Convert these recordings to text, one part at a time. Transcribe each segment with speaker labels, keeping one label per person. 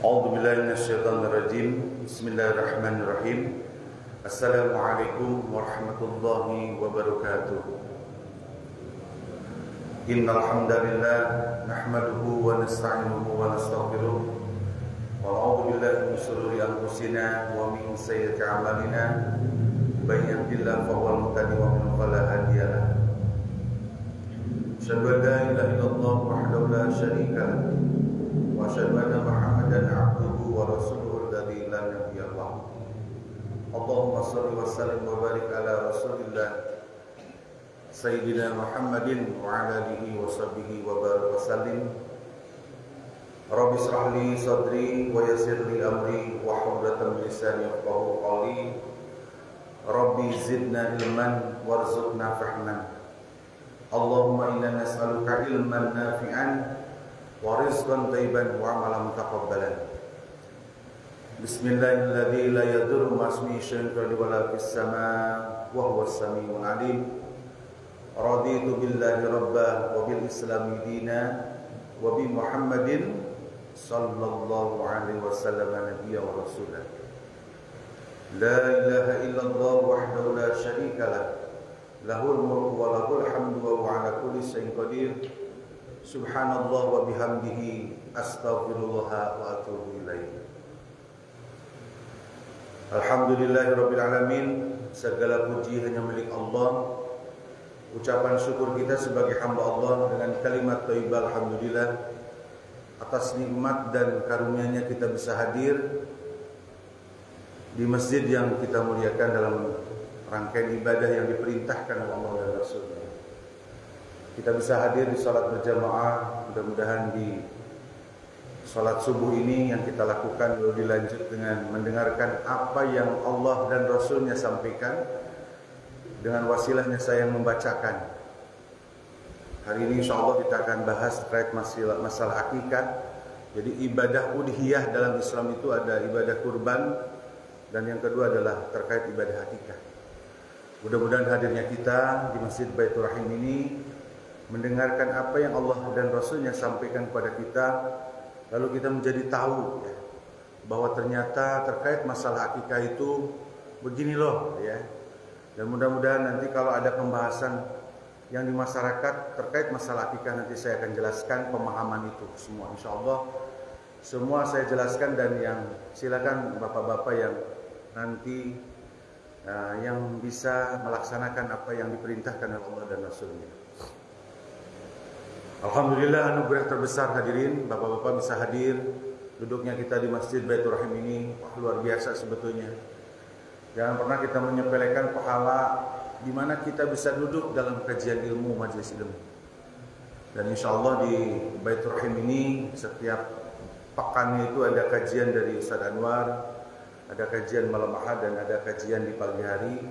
Speaker 1: A'udzubillahi minasyaitonirrajim. Bismillahirrahmanirrahim. Assalamualaikum warahmatullahi wabarakatuh. Innal hamdalillah nahmaduhu wa nasta'inuhu wa nastaghfiruh. Wa a'udzu billahi min shururi anfusina wa min sayyiati a'malina. May yahdihillahu fahuwal muhtadi wa man yudlil fala hadiya lahu. Asyhadu an la ilaha illallah wahdahu la syarika lahu wa asyhadu anna Muhammadan 'abduhu wa rasuluhu alladzi la nabiyya lahu. Allahumma shalli wa sallim wa barik ala Rasulillah Sayyidina Muhammadin wa ala alihi wa sahbihi wa barik wa sallim. Rabbi shrah li sadri wa yassir li amri wa hlul 'uqdatam min lisani yafqahu qawli. Rabbi zidna ilman warzuqna fahman. Allahumma inna nas'aluka ilman nafi'an wa rizqan thayyiban wa 'amalan mutaqabbalan. Bismillahirrahmanirrahim. La yadurru ma'asmihi syai'un fil ardi wa la fis samaa wa huwas samiul 'alim. Raditu billahi rabba wa bil islami dina wa bi Muhammadin sallallahu alaihi wasallam nabiyyan wa rasulah. La ilaha illallah wahdahu la syarika lah. Lahul mulku wa lahul hamdu wa huwa ala kulli syai'in qadir. Subhanallah wa bihamdihi astaghfirullah wa atubu ilaih. Alhamdulillahirabbil alamin. Segala puji hanya milik Allah. Ucapan syukur kita sebagai hamba Allah dengan kalimat thayyibah alhamdulillah atas nikmat dan karunia-Nya kita bisa hadir di masjid yang kita muliakan dalam rangkaian ibadah yang diperintahkan oleh Allah dan Rasul-Nya. Kita bisa hadir di salat berjamaah, mudah-mudahan di salat subuh ini yang kita lakukan lalu dilanjut dengan mendengarkan apa yang Allah dan Rasul-Nya sampaikan. Dengan wasilahnya saya yang membacakan. Hari ini insyaallah kita akan bahas terkait masalah akikah. Jadi ibadah udhiyah dalam Islam itu ada ibadah kurban, dan yang kedua adalah terkait ibadah akikah. Mudah-mudahan hadirnya kita di Masjid Baitur Rahim ini mendengarkan apa yang Allah dan Rasul-Nya sampaikan kepada kita, lalu kita menjadi tahu ya, bahwa ternyata terkait masalah akikah itu begini loh ya. Dan mudah-mudahan nanti kalau ada pembahasan yang di masyarakat terkait masalah akikah, nanti saya akan jelaskan pemahaman itu semua insyaallah. Semua saya jelaskan, dan yang silakan bapak-bapak yang nanti yang bisa melaksanakan apa yang diperintahkan oleh Allah dan Rasul-Nya. Alhamdulillah, anugerah terbesar hadirin, bapak-bapak bisa hadir. Duduknya kita di Masjid Baitur Rahim ini luar biasa sebetulnya. Jangan pernah kita menyepelekan pahala di mana kita bisa duduk dalam kajian ilmu, majelis ilmu. Dan insyaallah di Baitur Rahim ini setiap pekannya itu ada kajian dari Ustaz Anwar, ada kajian malam Ahad, dan ada kajian di pagi hari.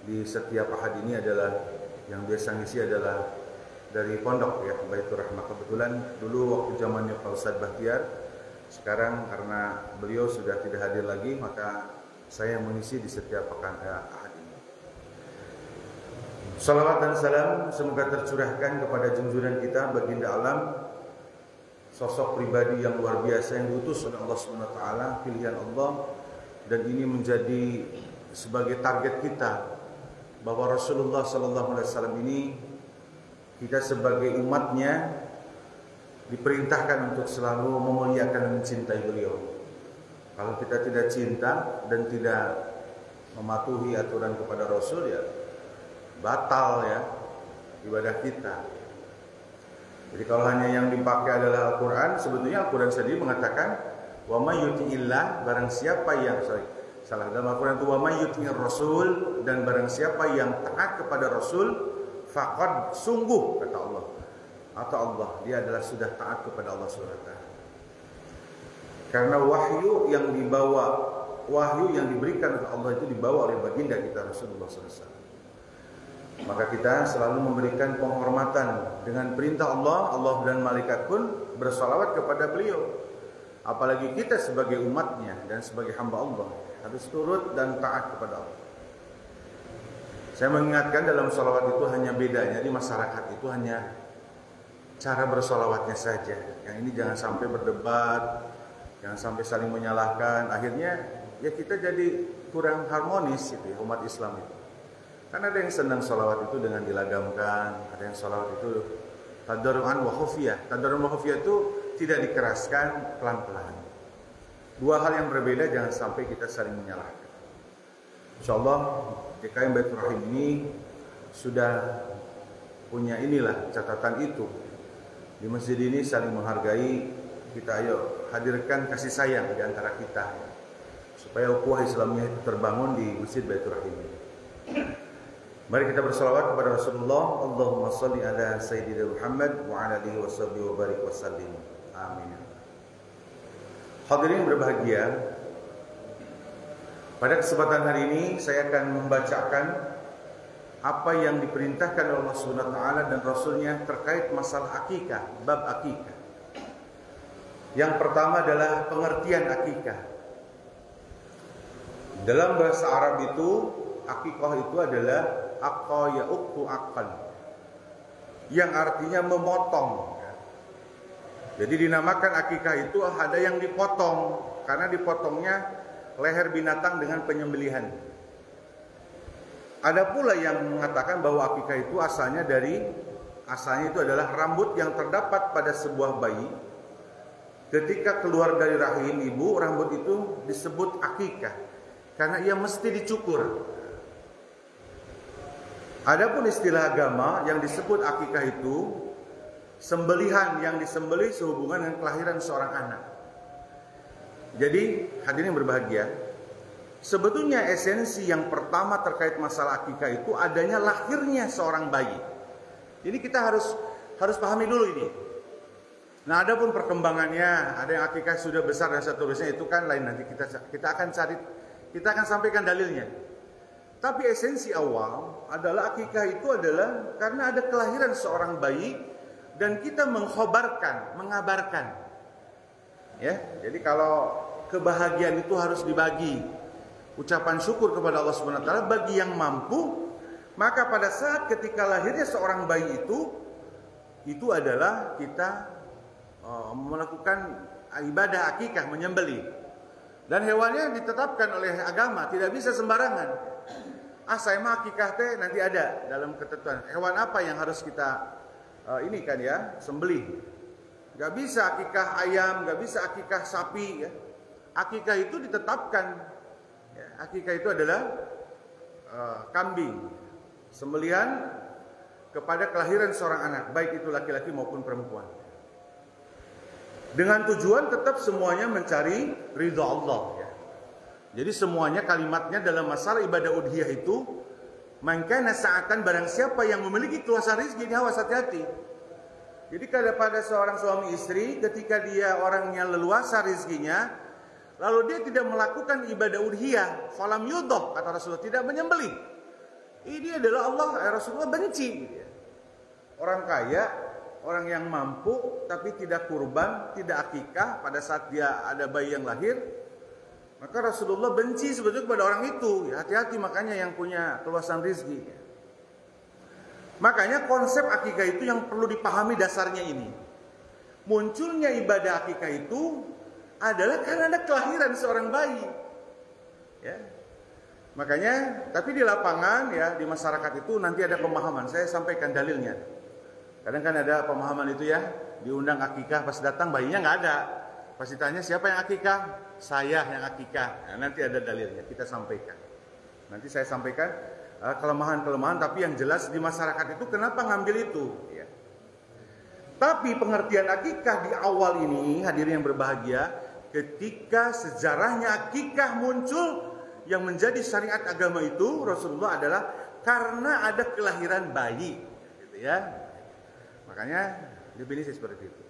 Speaker 1: Di setiap Ahad ini adalah yang biasa ngisi adalah dari pondok ya, Baitur Rahmah. Kebetulan dulu waktu zamannya Pak Ustaz Bahtiar, sekarang karena beliau sudah tidak hadir lagi, maka saya mengisi di setiap pekan Ahad ini. Salawat dan salam semoga tercurahkan kepada junjungan kita baginda alam, sosok pribadi yang luar biasa yang diutus oleh Allah Subhanahu wa taala, pilihan Allah, dan ini menjadi sebagai target kita bahwa Rasulullah sallallahu alaihi wasallam ini, kita sebagai umatnya diperintahkan untuk selalu memuliakan dan mencintai beliau. Kalau kita tidak cinta dan tidak mematuhi aturan kepada Rasul, ya batal ya ibadah kita. Jadi kalau hanya yang dipakai adalah Al-Quran, sebetulnya Al-Quran sendiri mengatakan wa may yuti'illah, barang siapa yang salah dalam Al-Quran itu wa may yuti'ir Rasul, dan barang siapa yang taat kepada Rasul, faqad, sungguh kata Allah, atau Allah, dia adalah sudah taat kepada Allah Subhanahu wa taala. Karena wahyu yang diberikan oleh Allah itu dibawa oleh baginda kita Rasulullah SAW. Maka kita selalu memberikan penghormatan dengan perintah Allah. Allah dan malaikat pun bersalawat kepada beliau. Apalagi kita sebagai umatnya dan sebagai hamba Allah harus turut dan taat kepada Allah. Saya mengingatkan dalam salawat itu hanya bedanya di masyarakat itu hanya cara bersolawatnya saja. Yang ini jangan sampai berdebat, Jangan sampai saling menyalahkan. Akhirnya ya kita jadi kurang harmonis gitu ya, umat Islam itu. Karena ada yang senang sholawat itu dengan dilagamkan, ada yang sholawat itu tadarruan wa khufiyah. Tadarruan wa khufiyah itu tidak dikeraskan, pelan-pelan. Dua hal yang berbeda, jangan sampai kita saling menyalahkan. Insyaallah DKM Baitur Rahim ini sudah punya inilah catatan itu. Di masjid ini saling menghargai, kita ayo hadirkan kasih sayang di antara kita supaya ukhuwah Islamiyah itu terbangun di Masjid Baitur Rahim. Mari kita berselawat kepada Rasulullah. Allahumma shalli ala sayyidina Muhammad wa ala alihi washabbihi wa barik wasallim. Amin. Hadirin berbahagia, pada kesempatan hari ini saya akan membacakan apa yang diperintahkan oleh Allah Subhanahu wa taala dan Rasulnya terkait masalah akikah, bab akikah. Yang pertama adalah pengertian akikah. Dalam bahasa Arab itu, akikah itu adalah aqqa ya'uqqu aqqan, yang artinya memotong. Jadi dinamakan akikah itu ada yang dipotong, karena dipotongnya leher binatang dengan penyembelihan. Ada pula yang mengatakan bahwa akikah itu asalnya itu adalah rambut yang terdapat pada sebuah bayi. Ketika keluar dari rahim ibu, rambut itu disebut akikah karena ia mesti dicukur. Adapun istilah agama yang disebut akikah itu sembelihan yang disembelih sehubungan dengan kelahiran seorang anak. Jadi hadirin yang berbahagia, sebetulnya esensi yang pertama terkait masalah akikah itu adanya lahirnya seorang bayi. Jadi kita harus pahami dulu ini. Nah, adapun perkembangannya, ada yang akikah sudah besar dan seterusnya, itu kan lain, nanti kita akan sampaikan dalilnya. Tapi esensi awal adalah akikah itu adalah karena ada kelahiran seorang bayi dan kita mengabarkan. Ya, jadi kalau kebahagiaan itu harus dibagi. Ucapan syukur kepada Allah Subhanahu wa taala bagi yang mampu, maka pada saat ketika lahirnya seorang bayi itu adalah kita melakukan ibadah akikah, menyembelih. Dan hewannya ditetapkan oleh agama, tidak bisa sembarangan. Saya mah akikah teh nanti ada dalam ketentuan. Hewan apa yang harus kita ini kan ya, sembelih. Gak bisa akikah ayam, gak bisa akikah sapi ya. Akikah itu ditetapkan. Ya, akikah itu adalah kambing, sembelihan kepada kelahiran seorang anak, baik itu laki-laki maupun perempuan. Dengan tujuan tetap semuanya mencari ridha Allah ya. Jadi semuanya kalimatnya dalam masalah ibadah udhiyah itu, mangkana sa'atan, barang siapa yang memiliki keluasan rezeki, dia awas hati-hati. Jadi pada seorang suami istri ketika dia orangnya leluasa rezekinya, lalu dia tidak melakukan ibadah udhiyah, falam yudhah, kata Rasulullah, tidak menyembelih. Ini adalah Allah Rasulullah benci. Orang kaya, orang yang mampu tapi tidak kurban, tidak akikah pada saat dia ada bayi yang lahir, maka Rasulullah benci sebetulnya kepada orang itu. Ya, hati-hati makanya yang punya keluasan rezeki. Makanya konsep akikah itu yang perlu dipahami dasarnya ini. Munculnya ibadah akikah itu adalah karena ada kelahiran seorang bayi. Ya. Makanya, tapi di lapangan ya, di masyarakat itu nanti ada pemahaman. Saya sampaikan dalilnya. Kadang kan ada pemahaman itu ya, diundang akikah pas datang bayinya nggak ada. Pas ditanya siapa yang akikah? Saya yang akikah. Nah, nanti ada dalilnya, kita sampaikan. Nanti saya sampaikan kelemahan-kelemahan, tapi yang jelas di masyarakat itu kenapa ngambil itu. Ya. Tapi pengertian akikah di awal ini, hadirin yang berbahagia, ketika sejarahnya akikah muncul yang menjadi syariat agama itu, Rasulullah adalah karena ada kelahiran bayi. Gitu ya. Makanya definisi seperti itu.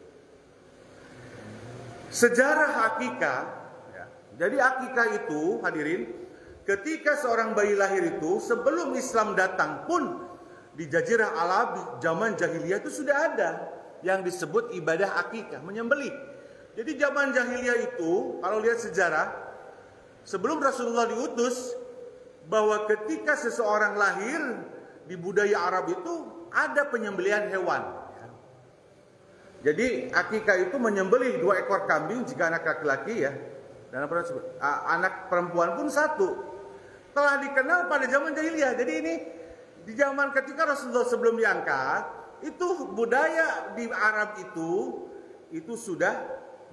Speaker 1: Sejarah akikah, ya. Jadi akikah itu hadirin, ketika seorang bayi lahir itu sebelum Islam datang pun di Jazirah Arab zaman jahiliyah itu sudah ada yang disebut ibadah akikah, menyembelih. Jadi zaman jahiliyah itu kalau lihat sejarah sebelum Rasulullah diutus, bahwa ketika seseorang lahir di budaya Arab itu ada penyembelihan hewan. Jadi akikah itu menyembelih 2 ekor kambing jika anak laki-laki ya. Dan anak perempuan pun 1. Telah dikenal pada zaman jahiliyah. Jadi ini di zaman ketika Rasulullah sebelum diangkat, itu budaya di Arab itu sudah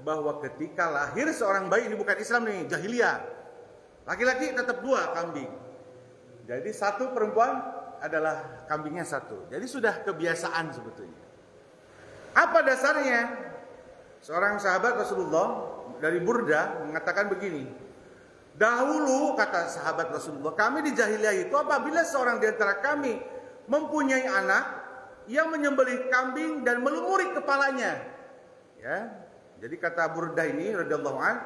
Speaker 1: bahwa ketika lahir seorang bayi, ini bukan Islam nih, jahiliyah. Laki-laki tetap 2 kambing. Jadi 1 perempuan adalah kambingnya 1. Jadi sudah kebiasaan sebetulnya. Apa dasarnya? Seorang sahabat Rasulullah dari Burda mengatakan begini. Dahulu kata sahabat Rasulullah, kami di jahiliyah itu apabila seorang di antara kami mempunyai anak yang menyembelih kambing dan melumuri kepalanya. Ya. Jadi kata Burda ini radhiyallahu an,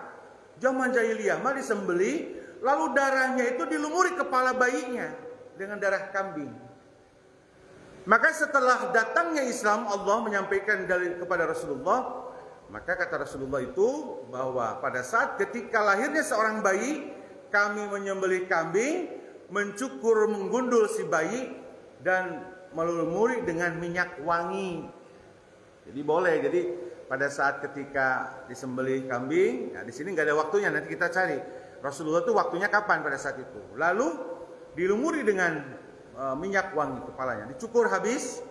Speaker 1: zaman jahiliyah mah disembelih, lalu darahnya itu dilumuri kepala bayinya dengan darah kambing. Maka setelah datangnya Islam, Allah menyampaikan dalil kepada Rasulullah. Maka kata Rasulullah itu bahwa pada saat ketika lahirnya seorang bayi, kami menyembelih kambing, mencukur, menggundul si bayi dan melumuri dengan minyak wangi. Jadi boleh. Jadi pada saat ketika disembelih kambing, nah di sini nggak ada waktunya, nanti kita cari. Rasulullah itu waktunya kapan pada saat itu? Lalu dilumuri dengan minyak wangi kepalanya, dicukur habis.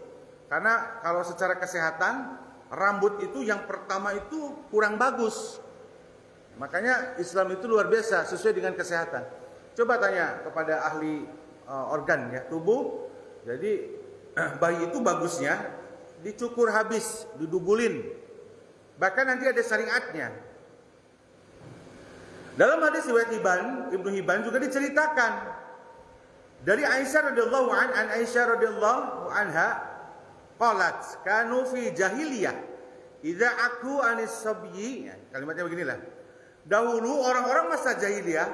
Speaker 1: Karena kalau secara kesehatan rambut itu yang pertama itu kurang bagus. Makanya Islam itu luar biasa sesuai dengan kesehatan. Coba tanya kepada ahli organ ya tubuh. Jadi bayi itu bagusnya dicukur habis, didubulin. Bahkan nanti ada syariatnya. Dalam hadis riwayat Ibnu Hibban juga diceritakan dari Aisyah radhiyallahu Aisyah radhiyallahu anha qalat kanu fi jahiliyah idza aku anis sabyi, kalimatnya beginilah. Dahulu orang-orang masa jahiliyah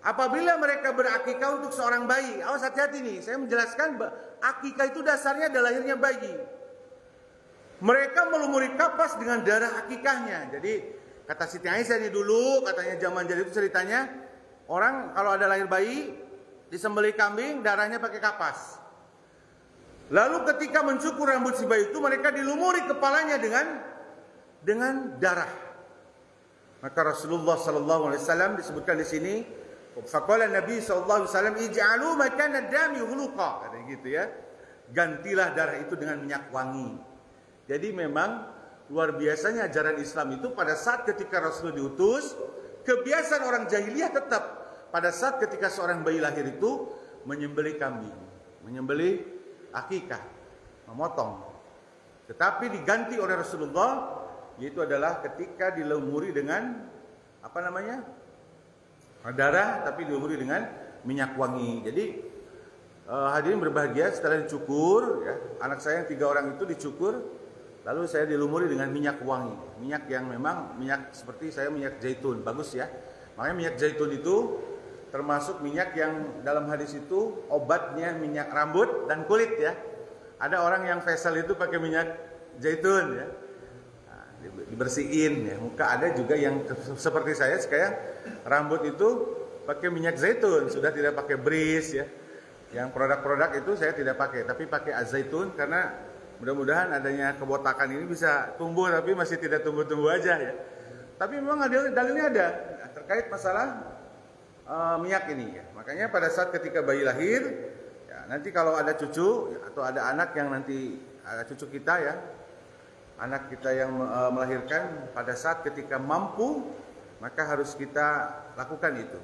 Speaker 1: apabila mereka berakikah untuk seorang bayi, awas hati-hati nih, saya menjelaskan akikah itu dasarnya adalah lahirnya bayi. Mereka melumuri kapas dengan darah akikahnya. Jadi kata Siti Aisyah ini dulu, katanya zaman jahiliyah itu ceritanya, orang kalau ada lahir bayi disembelih kambing, darahnya pakai kapas. Lalu ketika mencukur rambut si bayi itu, mereka dilumuri kepalanya dengan darah. Maka Rasulullah sallallahu alaihi wasallam disebutkan di sini, faqala Nabi sallallahu alaihi wasallam ij'alu makana dami huluqa, katanya gitu ya. Gantilah darah itu dengan minyak wangi. Jadi memang luar biasanya ajaran Islam itu pada saat ketika Rasul diutus, kebiasaan orang jahiliyah tetap pada saat ketika seorang bayi lahir itu menyembelih kambing, menyembelih akikah, memotong. Tetapi diganti oleh Rasulullah, yaitu adalah ketika dilumuri dengan apa namanya? Darah, tapi dilumuri dengan minyak wangi. Jadi hadirin berbahagia, setelah dicukur, ya, anak saya yang 3 orang itu dicukur. Lalu saya dilumuri dengan minyak wangi. Minyak yang memang minyak seperti saya minyak zaitun. Bagus ya. Makanya minyak zaitun itu termasuk minyak yang dalam hadis itu obatnya minyak rambut dan kulit ya. Ada orang yang facial itu pakai minyak zaitun ya. Nah, dibersihin ya. Muka ada juga yang seperti saya sekarang rambut itu pakai minyak zaitun. Sudah tidak pakai bris ya. Yang produk-produk itu saya tidak pakai. Tapi pakai azaitun karena mudah-mudahan adanya kebotakan ini bisa tumbuh, tapi masih tidak tumbuh-tumbuh aja ya. Tapi memang dalilnya ada terkait masalah minyak ini ya. Makanya pada saat ketika bayi lahir, ya, nanti kalau ada cucu atau ada anak yang nanti ada cucu kita ya, anak kita yang melahirkan, pada saat ketika mampu, maka harus kita lakukan itu.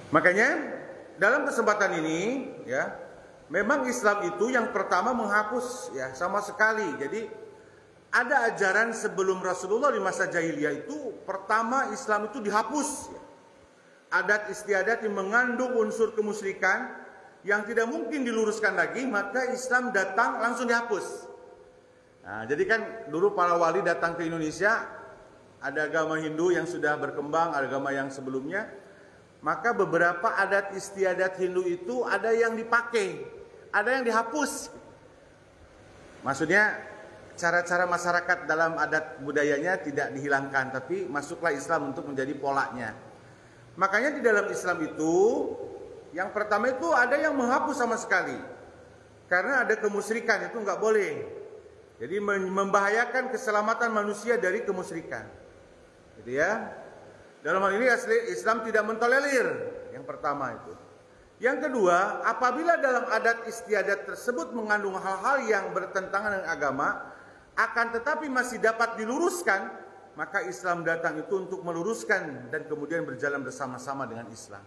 Speaker 1: Makanya dalam kesempatan ini ya, memang Islam itu yang pertama menghapus ya sama sekali. Jadi ada ajaran sebelum Rasulullah di masa jahiliyah itu pertama Islam itu dihapus. Adat istiadat yang mengandung unsur kemusyrikan yang tidak mungkin diluruskan lagi, maka Islam datang langsung dihapus. Nah, jadi kan dulu para wali datang ke Indonesia, ada agama Hindu yang sudah berkembang, ada agama yang sebelumnya. Maka beberapa adat istiadat Hindu itu ada yang dipakai, ada yang dihapus. Maksudnya cara-cara masyarakat dalam adat budayanya tidak dihilangkan, tapi masuklah Islam untuk menjadi polanya. Makanya di dalam Islam itu yang pertama itu ada yang menghapus sama sekali, karena ada kemusyrikan, itu nggak boleh. Jadi membahayakan keselamatan manusia dari kemusyrikan. Gitu ya. Dalam hal ini Islam tidak mentolerir. Yang pertama itu. Yang kedua, apabila dalam adat istiadat tersebut mengandung hal-hal yang bertentangan dengan agama, akan tetapi masih dapat diluruskan, maka Islam datang itu untuk meluruskan dan kemudian berjalan bersama-sama dengan Islam.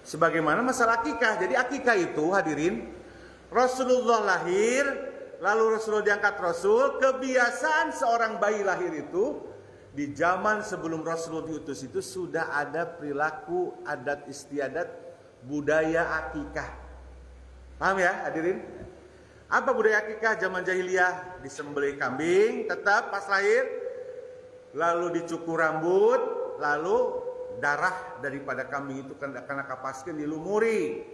Speaker 1: Sebagaimana masalah akikah. Jadi akikah itu, hadirin, Rasulullah lahir, lalu Rasulullah diangkat Rasul. Kebiasaan seorang bayi lahir itu, di zaman sebelum Rasulullah diutus itu sudah ada perilaku adat istiadat budaya akikah. Paham ya hadirin? Apa budaya akikah zaman jahiliyah? Disembelih kambing tetap pas lahir, lalu dicukur rambut, lalu darah daripada kambing itu karena kapaskan dilumuri.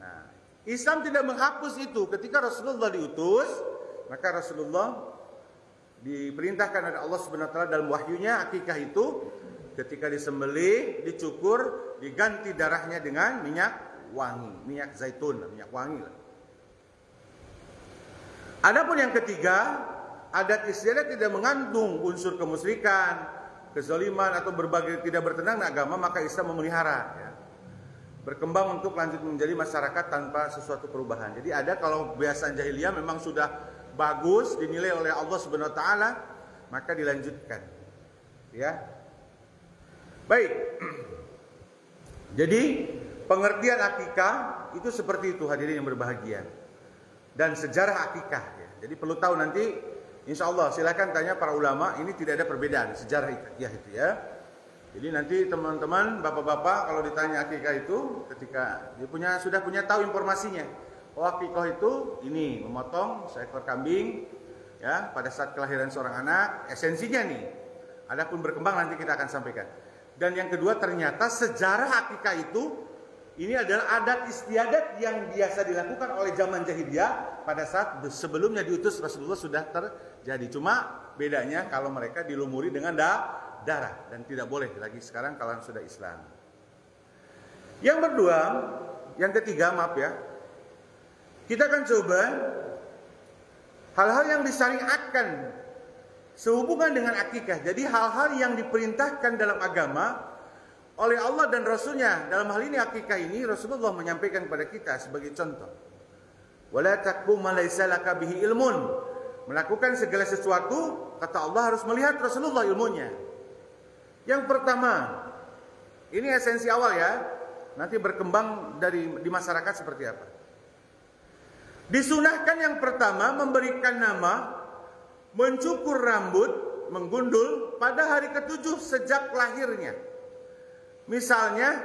Speaker 1: Nah, Islam tidak menghapus itu. Ketika Rasulullah diutus, maka Rasulullah diperintahkan oleh Allah Subhanahu wa taala dalam wahyunya akikah itu ketika disembelih, dicukur, diganti darahnya dengan minyak wangi, minyak zaitun, minyak wangi. Adapun yang ketiga, adat istiadat tidak mengandung unsur kemusyrikan, kezaliman atau berbagai tidak bertentangan agama, maka Islam memelihara ya. Berkembang untuk lanjut menjadi masyarakat tanpa sesuatu perubahan. Jadi ada kalau kebiasaan jahiliyah memang sudah bagus dinilai oleh Allah Subhanahu wa taala, maka dilanjutkan. Ya. Baik. Jadi pengertian akikah itu seperti itu hadirin yang berbahagia. Dan sejarah akikah ya. Jadi perlu tahu nanti insya Allah silakan tanya para ulama, ini tidak ada perbedaan sejarah akikah itu ya. Jadi nanti teman-teman, bapak-bapak kalau ditanya akikah itu ketika dia sudah punya tahu informasinya. Oh akikah itu ini memotong seekor kambing ya pada saat kelahiran seorang anak, esensinya nih. Adapun berkembang nanti kita akan sampaikan. Dan yang kedua ternyata sejarah akikah itu ini adalah adat istiadat yang biasa dilakukan oleh zaman jahiliyah pada saat sebelumnya diutus Rasulullah sudah terjadi. Cuma bedanya kalau mereka dilumuri dengan darah dan tidak boleh lagi sekarang kalau sudah Islam. Yang ketiga maaf ya. Kita akan coba hal-hal yang disyariatkan sehubungan dengan akikah. Jadi hal-hal yang diperintahkan dalam agama oleh Allah dan Rasulnya. Dalam hal ini akikah ini Rasulullah menyampaikan kepada kita sebagai contoh. Wala taqfu ma laysa laka bihi ilmun. Melakukan segala sesuatu, kata Allah harus melihat Rasulullah ilmunya. Yang pertama, ini esensi awal ya. Nanti berkembang di masyarakat seperti apa. Disunahkan yang pertama memberikan nama, mencukur rambut, menggundul pada hari ke-7 sejak lahirnya. Misalnya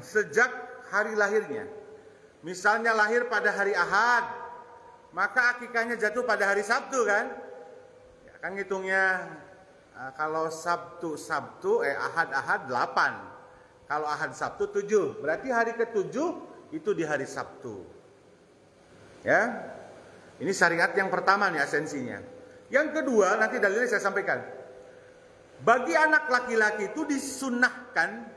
Speaker 1: sejak hari lahirnya. Misalnya lahir pada hari Ahad, maka akikahnya jatuh pada hari Sabtu kan? Ya, kan ngitungnya kalau Sabtu Ahad 8. Kalau Ahad Sabtu 7. Berarti hari ke-7 itu di hari Sabtu. Ya. Ini syariat yang pertama nih esensinya. Yang kedua, nanti dalilnya saya sampaikan. Bagi anak laki-laki itu disunahkan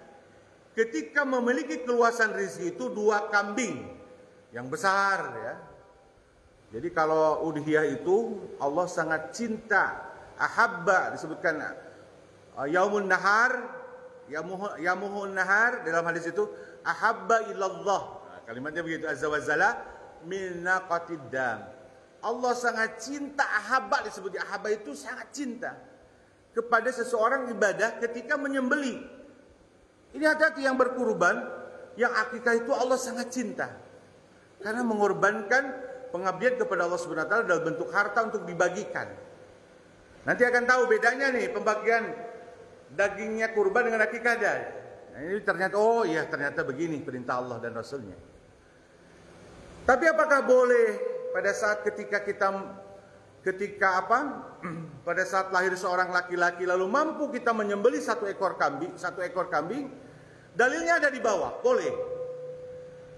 Speaker 1: ketika memiliki keluasan rezeki itu 2 kambing yang besar ya. Jadi kalau udhiyah itu Allah sangat cinta. Ahabba disebutkan yaumun nahar, yamuhun nahar dalam hadis itu ahabba ilallah. Nah, kalimatnya begitu azza wa jalla min naqatid dam. Allah sangat cinta, ahabba disebut ahabba itu sangat cinta kepada seseorang ibadah ketika menyembelih. Ini hati-hati yang berkurban, yang akikah itu Allah sangat cinta. Karena mengorbankan pengabdian kepada Allah Subhanahu wa taala dalam bentuk harta untuk dibagikan. Nanti akan tahu bedanya nih pembagian dagingnya kurban dengan akikah ada. Nah, ini ternyata ternyata begini perintah Allah dan Rasulnya. Tapi apakah boleh pada saat pada saat lahir seorang laki-laki lalu mampu kita menyembelih satu ekor kambing, dalilnya ada di bawah, boleh.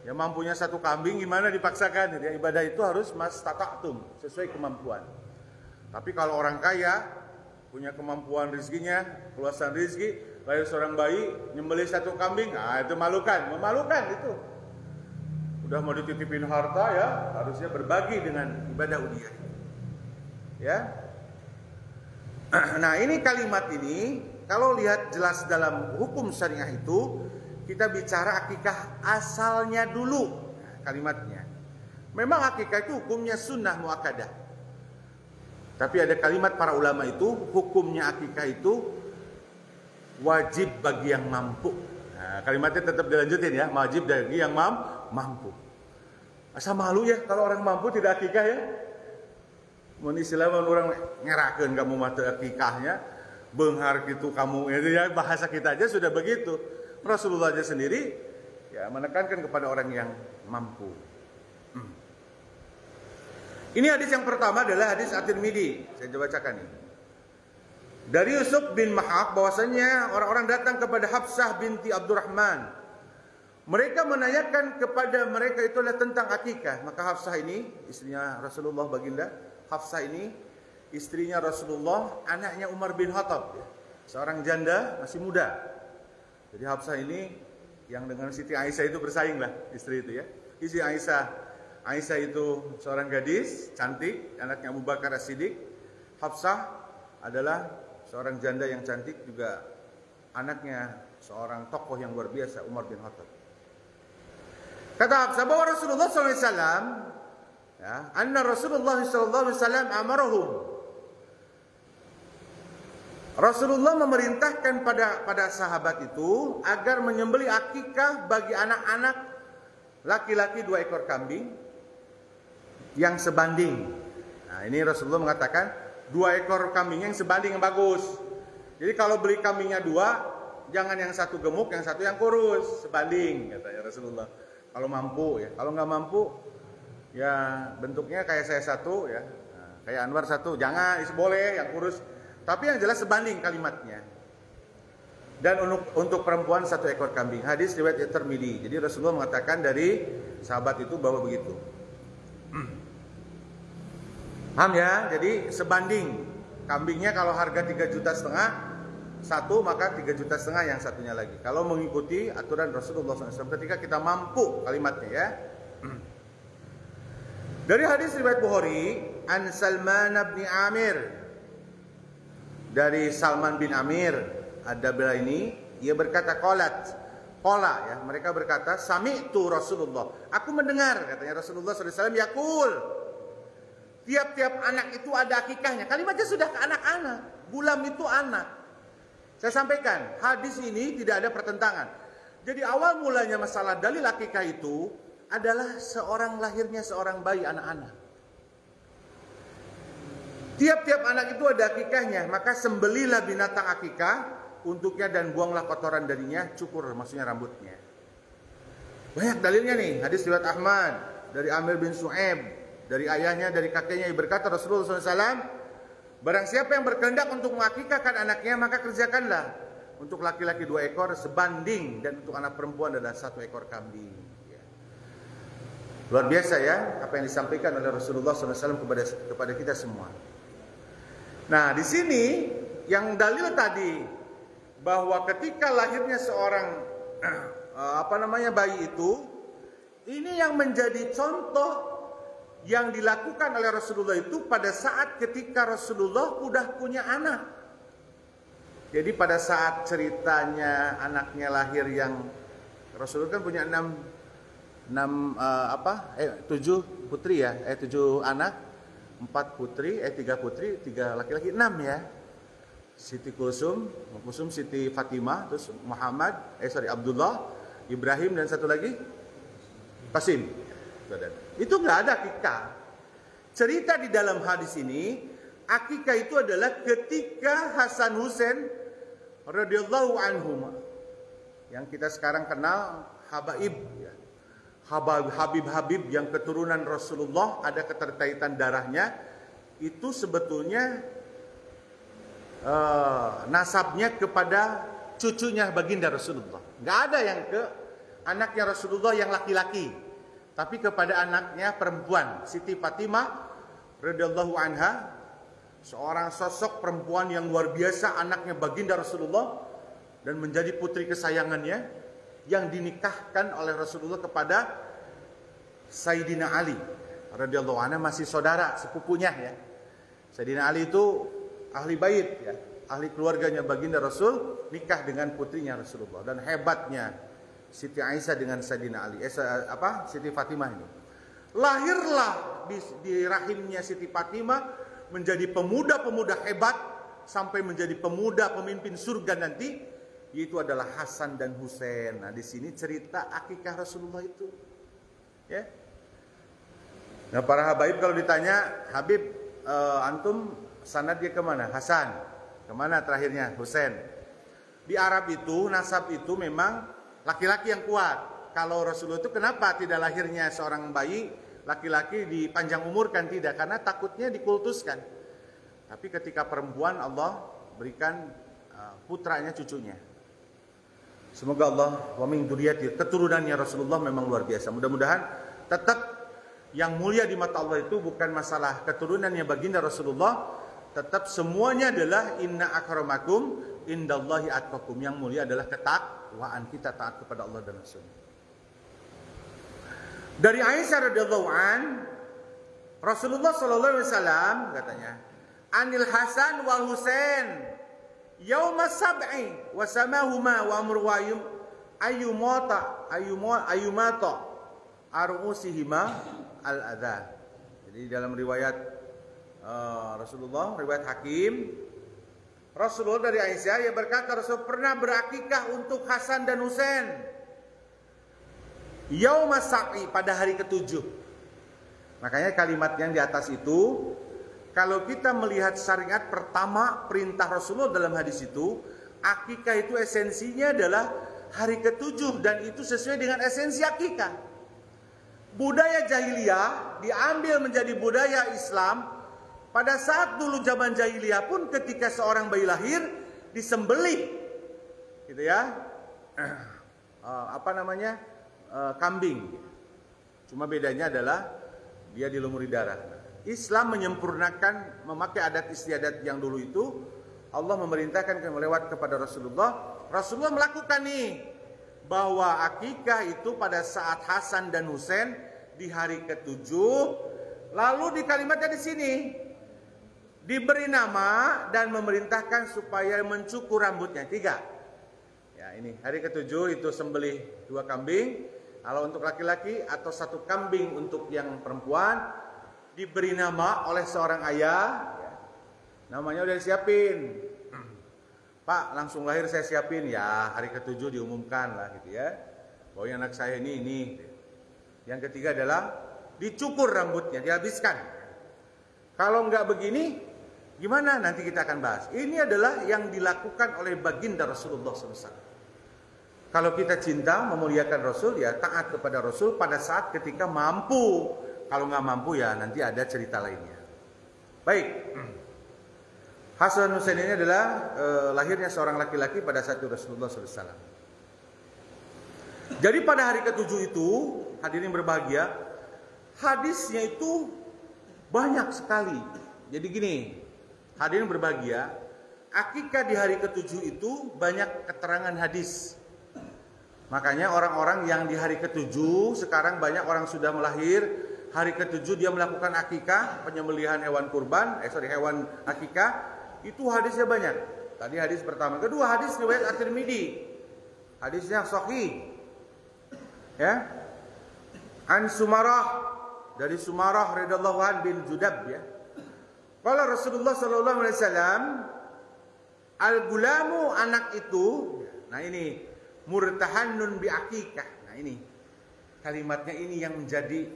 Speaker 1: Ya mampunya satu kambing gimana dipaksakan, ya ibadah itu harus mastata'tum, sesuai kemampuan. Tapi kalau orang kaya punya kemampuan rezekinya, keluasan rezeki, lahir seorang bayi nyembelih satu kambing, itu memalukan itu. Udah mau dititipin harta ya, harusnya berbagi dengan ibadah udhiyah. Ya. Nah, ini kalimat ini kalau lihat jelas dalam hukum syariah itu, kita bicara akikah asalnya dulu. Kalimatnya. Memang akikah itu hukumnya sunnah muakkadah. Tapi ada kalimat para ulama itu, hukumnya akikah itu wajib bagi yang mampu. Nah, kalimatnya tetap dilanjutin ya, wajib bagi yang mampu. Asa malu ya kalau orang mampu tidak akikah ya. Mun istilah orang ngerakeun kamu mata akikahnya, beunghar gitu kamu ya, bahasa kita aja sudah begitu. Rasulullah aja sendiri ya menekankan kepada orang yang mampu. Ini hadis yang pertama adalah hadis At-Tirmidzi. Saya coba bacakan ini. Dari Yusuf bin Mahak bahwasanya orang-orang datang kepada Hafsah binti Abdurrahman. Mereka menanyakan kepada mereka itulah tentang akikah. Maka Hafsah ini istrinya Rasulullah baginda. Hafsah ini istrinya Rasulullah, anaknya Umar bin Khattab, seorang janda masih muda. Jadi Hafsah ini yang dengan Siti Aisyah itu bersaing lah, istri itu ya. Istri Aisyah itu seorang gadis cantik, anaknya Abu Bakar As-Siddiq. Hafsah adalah seorang janda yang cantik, juga anaknya seorang tokoh yang luar biasa, Umar bin Khattab. Kata Hafsah bahwa Rasulullah SAW, ya, anna Rasulullah SAW amarahum. Rasulullah memerintahkan pada sahabat itu agar menyembelih akikah bagi anak-anak laki-laki 2 ekor kambing yang sebanding. Nah, ini Rasulullah mengatakan 2 ekor kambing yang sebanding yang bagus. Jadi kalau beli kambingnya 2, jangan yang satu gemuk, yang satu yang kurus, sebanding katanya Rasulullah. Kalau mampu ya, kalau nggak mampu ya bentuknya kayak saya satu ya, nah, kayak Anwar satu, jangan, boleh yang kurus. Tapi yang jelas sebanding kalimatnya. Dan untuk perempuan 1 ekor kambing. Hadis riwayat At-Tirmidzi. Jadi Rasulullah mengatakan dari sahabat itu bahwa begitu. Paham ya? Jadi sebanding. Kambingnya kalau harga 3,5 juta satu, maka 3,5 juta yang satunya lagi. Kalau mengikuti aturan Rasulullah SAW ketika kita mampu, kalimatnya ya. Dari hadis riwayat Bukhari, an Salman bin Amir, dari Salman bin Amir, ada bela ini, ia berkata qala ya, mereka berkata sami'tu Rasulullah, aku mendengar, katanya Rasulullah SAW yaqul, tiap-tiap anak itu ada akikahnya. Kalimatnya sudah ke anak-anak, gulam itu anak. Saya sampaikan, hadis ini tidak ada pertentangan. Jadi awal mulanya masalah dalil akikah itu adalah lahirnya seorang bayi, anak-anak. Tiap-tiap anak itu ada akikahnya, maka sembelilah binatang akikah untuknya dan buanglah kotoran darinya, cukur maksudnya rambutnya. Banyak dalilnya nih, hadis riwayat Ahmad dari Amir bin Su'aib, dari ayahnya, dari kakeknya, berkata Rasulullah SAW, barang siapa yang berkehendak untuk mengakikahkan anaknya, maka kerjakanlah. Untuk laki-laki 2 ekor sebanding, dan untuk anak perempuan adalah 1 ekor kambing. Ya. Luar biasa ya, apa yang disampaikan oleh Rasulullah SAW kepada kita semua. Nah, di sini yang dalil tadi bahwa ketika lahirnya seorang bayi itu, ini yang menjadi contoh yang dilakukan oleh Rasulullah itu pada saat ketika Rasulullah udah punya anak. Jadi pada saat ceritanya anaknya lahir, yang Rasulullah kan punya 7 putri ya, 7 anak. 4 putri, 3 putri, 3 laki-laki, 6 ya. Siti Kulsum, Siti Fatimah, terus Muhammad, Abdullah, Ibrahim, dan satu lagi Qasim. Itu nggak ada akikah. Cerita di dalam hadis ini, akikah itu adalah ketika Hasan Husain radhiyallahu anhum, yang kita sekarang kenal habaib ya. Habib-habib yang keturunan Rasulullah, ada keterkaitan darahnya, itu sebetulnya nasabnya kepada cucunya baginda Rasulullah. Nggak ada yang ke anaknya Rasulullah yang laki-laki, tapi kepada anaknya perempuan, Siti Fatimah radhiyallahu anha, seorang sosok perempuan yang luar biasa, anaknya baginda Rasulullah dan menjadi putri kesayangannya, yang dinikahkan oleh Rasulullah kepada Sayyidina Ali radhiyallahu anhu, masih saudara sepupunya ya. Sayyidina Ali itu ahli bait ya, ahli keluarganya baginda Rasul, nikah dengan putrinya Rasulullah. Dan hebatnya Siti Aisyah dengan Sayyidina Ali, Siti Fatimah ini. Lahirlah di rahimnya Siti Fatimah menjadi pemuda-pemuda hebat sampai menjadi pemuda pemimpin surga nanti, yaitu adalah Hasan dan Husain. Nah, di sini cerita akikah Rasulullah itu. Ya. Nah, para habaib kalau ditanya, Habib, antum sanadnya kemana? Hasan. Kemana terakhirnya? Husain. Di Arab itu, nasab itu memang laki-laki yang kuat. Kalau Rasulullah itu kenapa tidak lahirnya seorang bayi laki-laki dipanjang umurkan? Tidak, karena takutnya dikultuskan. Tapi ketika perempuan, Allah berikan putranya, cucunya. Semoga Allah wa min dzurriyyati, keturunannya Rasulullah memang luar biasa. Mudah-mudahan tetap yang mulia di mata Allah itu bukan masalah keturunannya baginda Rasulullah, tetap semuanya adalah inna akramakum indallahi atqakum. Yang mulia adalah ketakwaan kita, taat kepada Allah dan Rasul. Dari Aisyah radhiyallahu an, Rasulullah sallallahu alaihi wasallam katanya, Anil Hasan wal Husain yauma sab'i wa samahuma wa amruwayum ayyumata arusihima al-adhan. Jadi dalam riwayat Rasulullah, riwayat Hakim, Rasulullah dari Aisyah, ia berkata Rasul pernah berakikah untuk Hasan dan Husain yauma sab'i, pada hari ke-7. Makanya kalimat yang di atas itu, kalau kita melihat syariat pertama perintah Rasulullah dalam hadis itu, akikah itu esensinya adalah hari ke-7, dan itu sesuai dengan esensi akikah. Budaya jahiliyah diambil menjadi budaya Islam. Pada saat dulu zaman jahiliyah pun ketika seorang bayi lahir disembelih, gitu ya, kambing. Cuma bedanya adalah dia dilumuri darah. Islam menyempurnakan, memakai adat istiadat yang dulu itu. Allah memerintahkan melewat kepada Rasulullah. Rasulullah melakukan nih, bahwa akikah itu pada saat Hasan dan Husain di hari ke-7. Lalu di kalimatnya di sini diberi nama dan memerintahkan supaya mencukur rambutnya 3. Ya, ini hari ke-7 itu sembelih 2 kambing. Kalau untuk laki-laki atau 1 kambing untuk yang perempuan, diberi nama oleh seorang ayah. Namanya udah disiapin. Pak, langsung lahir saya siapin. Ya, hari ke-7 diumumkan lah gitu ya. Bahwa anak saya ini. Yang ketiga adalah dicukur rambutnya, dihabiskan. Kalau nggak begini, gimana? Nanti kita akan bahas. Ini adalah yang dilakukan oleh baginda Rasulullah SAW. Kalau kita cinta, memuliakan Rasul, ya taat kepada Rasul pada saat ketika mampu. Kalau nggak mampu, ya nanti ada cerita lainnya. Baik. Hasan Husain ini adalah lahirnya seorang laki-laki pada saat Rasulullah SAW. Jadi pada hari ke-7 itu, hadirin berbahagia, hadisnya itu banyak sekali. Jadi gini, hadirin berbahagia, akikah di hari ke-7 itu banyak keterangan hadis. Makanya orang-orang yang di hari ke-7, sekarang banyak orang sudah melahir, hari ke-7 dia melakukan akikah, penyembelihan hewan kurban, hewan akikah, itu hadisnya banyak. Tadi hadis pertama. Kedua, hadis riwayat At-Tirmidzi. Hadisnya sahih. Ya. An Sumarah, dari Sumarah radhiyallahu an bin Judab ya. Qala Rasulullah sallallahu alaihi wasallam, al-gulamu, anak itu. Nah ini murtahannun bi akikah. Nah ini kalimatnya ini yang menjadi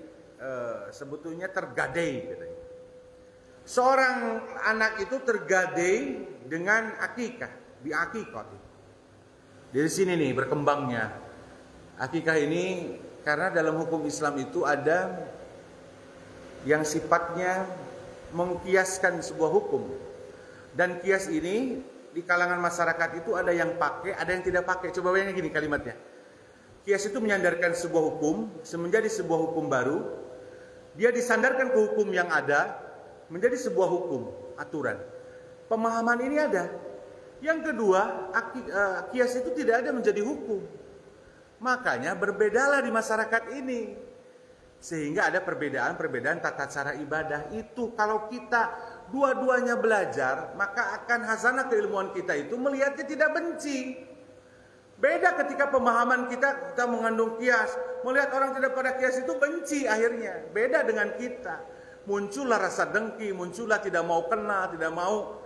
Speaker 1: sebetulnya tergadai katanya. Seorang anak itu tergadai dengan akikah, bi akikah. Dari sini nih berkembangnya akikah ini, karena dalam hukum Islam itu ada yang sifatnya mengkiaskan sebuah hukum. Dan kias ini di kalangan masyarakat itu ada yang pakai, ada yang tidak pakai. Coba bayangin gini kalimatnya. Kias itu menyandarkan sebuah hukum menjadi sebuah hukum baru. Dia disandarkan ke hukum yang ada menjadi sebuah hukum, aturan. Pemahaman ini ada. Yang kedua, kias itu tidak ada menjadi hukum. Makanya berbedalah di masyarakat ini. Sehingga ada perbedaan tata cara ibadah. Itu kalau kita dua-duanya belajar, maka akan hasanah keilmuan kita itu melihatnya tidak benci. Beda ketika pemahaman kita mengandung kias, melihat orang tidak pada kias itu benci akhirnya. Beda dengan kita. Muncullah rasa dengki, muncullah tidak mau kenal, tidak mau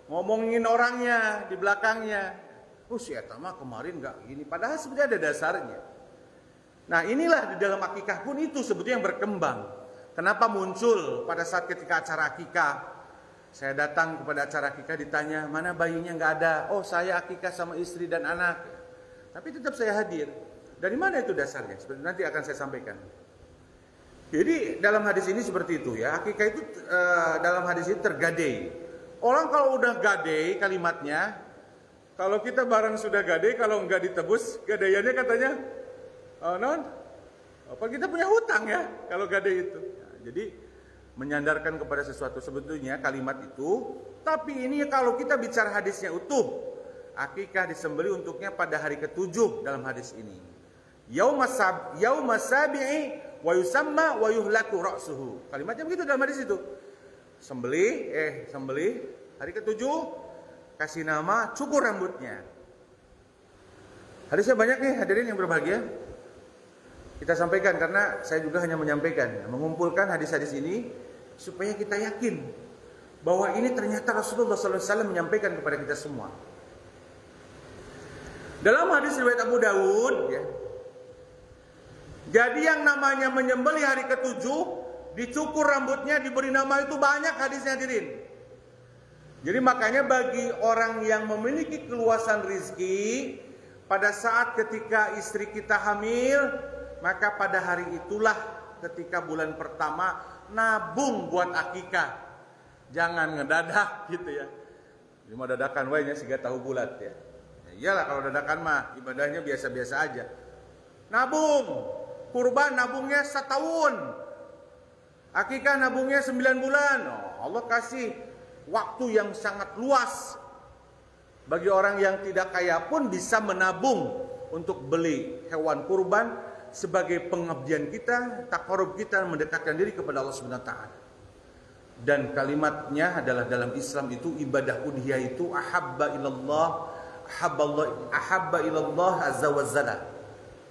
Speaker 1: ngomongin orangnya di belakangnya. Si eta mah kemarin enggak gini, padahal sebenarnya ada dasarnya. Nah, inilah di dalam akikah pun itu sebetulnya yang berkembang. Kenapa muncul pada saat ketika acara akikah? Saya datang kepada acara akikah ditanya, "Mana bayinya?" Enggak ada. "Oh, saya akikah sama istri dan anak." Tapi tetap saya hadir. Dari mana itu dasarnya? Seperti nanti akan saya sampaikan. Jadi dalam hadis ini seperti itu ya. Akikah itu dalam hadis ini tergadai. Orang kalau udah gadai kalimatnya, kalau kita barang sudah gadai, kalau enggak ditebus, gadaiannya katanya, non, apa kita punya hutang ya kalau gadai itu. Nah, jadi menyandarkan kepada sesuatu sebetulnya kalimat itu. Tapi ini kalau kita bicara hadisnya utuh, akikah disembelih untuknya pada hari ke-7 dalam hadis ini. Yauma sabi'i wa yusamma wa yuhlaku ra'suhu. Kalimatnya begitu dalam hadis itu. Sembelih hari ke-7 kasih nama cukur rambutnya. Hadisnya banyak nih hadirin yang berbahagia. Kita sampaikan karena saya juga hanya menyampaikan, mengumpulkan hadis-hadis ini supaya kita yakin bahwa ini ternyata Rasulullah SAW menyampaikan kepada kita semua. Dalam hadis riwayat Abu Dawud ya, jadi yang namanya menyembelih hari ke-7, dicukur rambutnya, diberi nama itu banyak hadisnya hadirin. Jadi makanya bagi orang yang memiliki keluasan rizki, pada saat ketika istri kita hamil, maka pada hari itulah ketika bulan pertama nabung buat akikah. Jangan ngedadak gitu ya. Cuma dadakan wainya siga tahu bulat ya. Iyalah kalau dadakan mah ibadahnya biasa-biasa aja. Nabung, kurban nabungnya 1 tahun. Akikah nabungnya 9 bulan. Allah kasih waktu yang sangat luas. Bagi orang yang tidak kaya pun bisa menabung untuk beli hewan kurban sebagai pengabdian kita, taqarrub kita mendekatkan diri kepada Allah Subhanahu wa taala. Dan kalimatnya adalah dalam Islam itu ibadah udhiyah itu ahabba ilallah azza wa jalla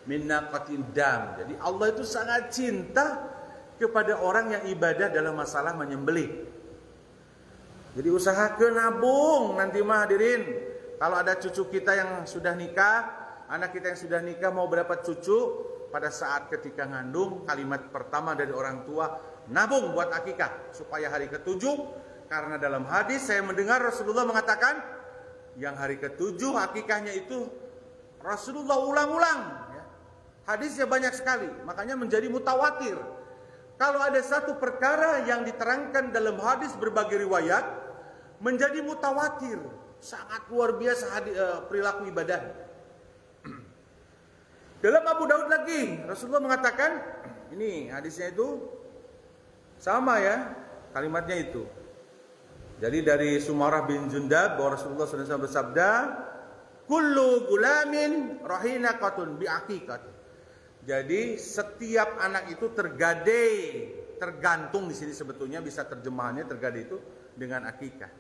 Speaker 1: min naqatin dam. Jadi Allah itu sangat cinta kepada orang yang ibadah dalam masalah menyembelih. Jadi usahakeun nabung nanti mah hadirin. Kalau ada cucu kita yang sudah nikah, anak kita yang sudah nikah mau berdapat cucu, pada saat ketika ngandung kalimat pertama dari orang tua, nabung buat akikah supaya hari ke-7, karena dalam hadis saya mendengar Rasulullah mengatakan yang hari ke-7 akikahnya itu Rasulullah ulang-ulang ya. Hadisnya banyak sekali, makanya menjadi mutawatir. Kalau ada satu perkara yang diterangkan dalam hadis berbagai riwayat menjadi mutawatir, sangat luar biasa perilaku ibadah. Dalam Abu Daud lagi Rasulullah mengatakan, ini hadisnya itu sama ya, kalimatnya itu. Jadi dari Sumarah bin Jundab bahwa Rasulullah SAW bersabda, kullu gulamin rahinaqatun bi aqiqat. Jadi setiap anak itu tergadai, tergantung di sini sebetulnya bisa terjemahannya tergadai itu dengan akikah.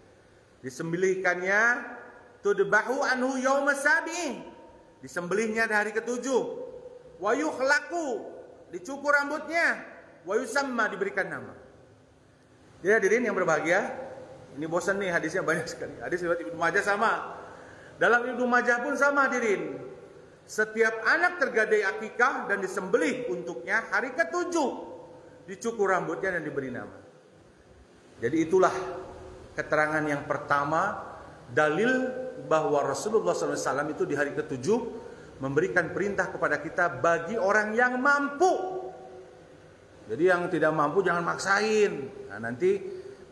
Speaker 1: Disembelihkannya tudbahu anhu yauma sabi. Disembelihnya di hari ke-7. Wa yukhlaqu, dicukur rambutnya, wa yusamma, diberikan nama. Jadi hadirin yang berbahagia, ini bosan nih hadisnya banyak sekali. Hadis riwayat Ibnu Majah sama. Dalam Ibnu Majah pun sama hadirin. Setiap anak tergadai akikah dan disembelih untuknya hari ke-7. Dicukur rambutnya dan diberi nama. Jadi itulah keterangan yang pertama, dalil bahwa Rasulullah SAW itu di hari ke-7 memberikan perintah kepada kita bagi orang yang mampu. Jadi yang tidak mampu jangan maksain. Nah nanti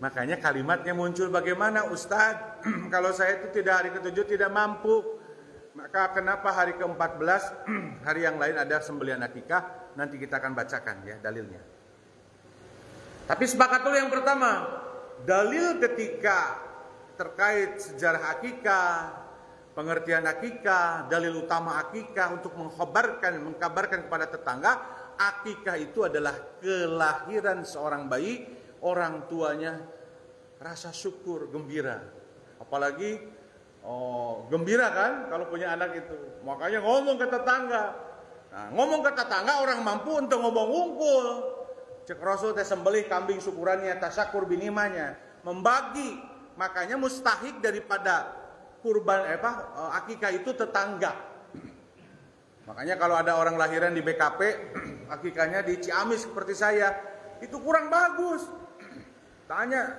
Speaker 1: makanya kalimatnya muncul bagaimana Ustadz, kalau saya itu tidak hari ke-7 tidak mampu, maka kenapa hari ke-14 hari yang lain ada sembelihan akikah? Nanti kita akan bacakan ya dalilnya. Tapi sepakat dulu yang pertama, dalil ketika terkait sejarah akikah, pengertian akikah, dalil utama akikah untuk mengkabarkan kepada tetangga, akikah itu adalah kelahiran seorang bayi, orang tuanya rasa syukur, gembira. Apalagi gembira kan kalau punya anak itu. Makanya ngomong ke tetangga. Nah, ngomong ke tetangga orang mampu untuk ngomong ngumpul. Cek Rasul teh sembelih kambing syukurannya, tasyakur binimanya, membagi. Makanya mustahik daripada kurban akikah itu tetangga. Makanya kalau ada orang lahiran di BKP, akikahnya di Ciamis seperti saya, itu kurang bagus. Tanya,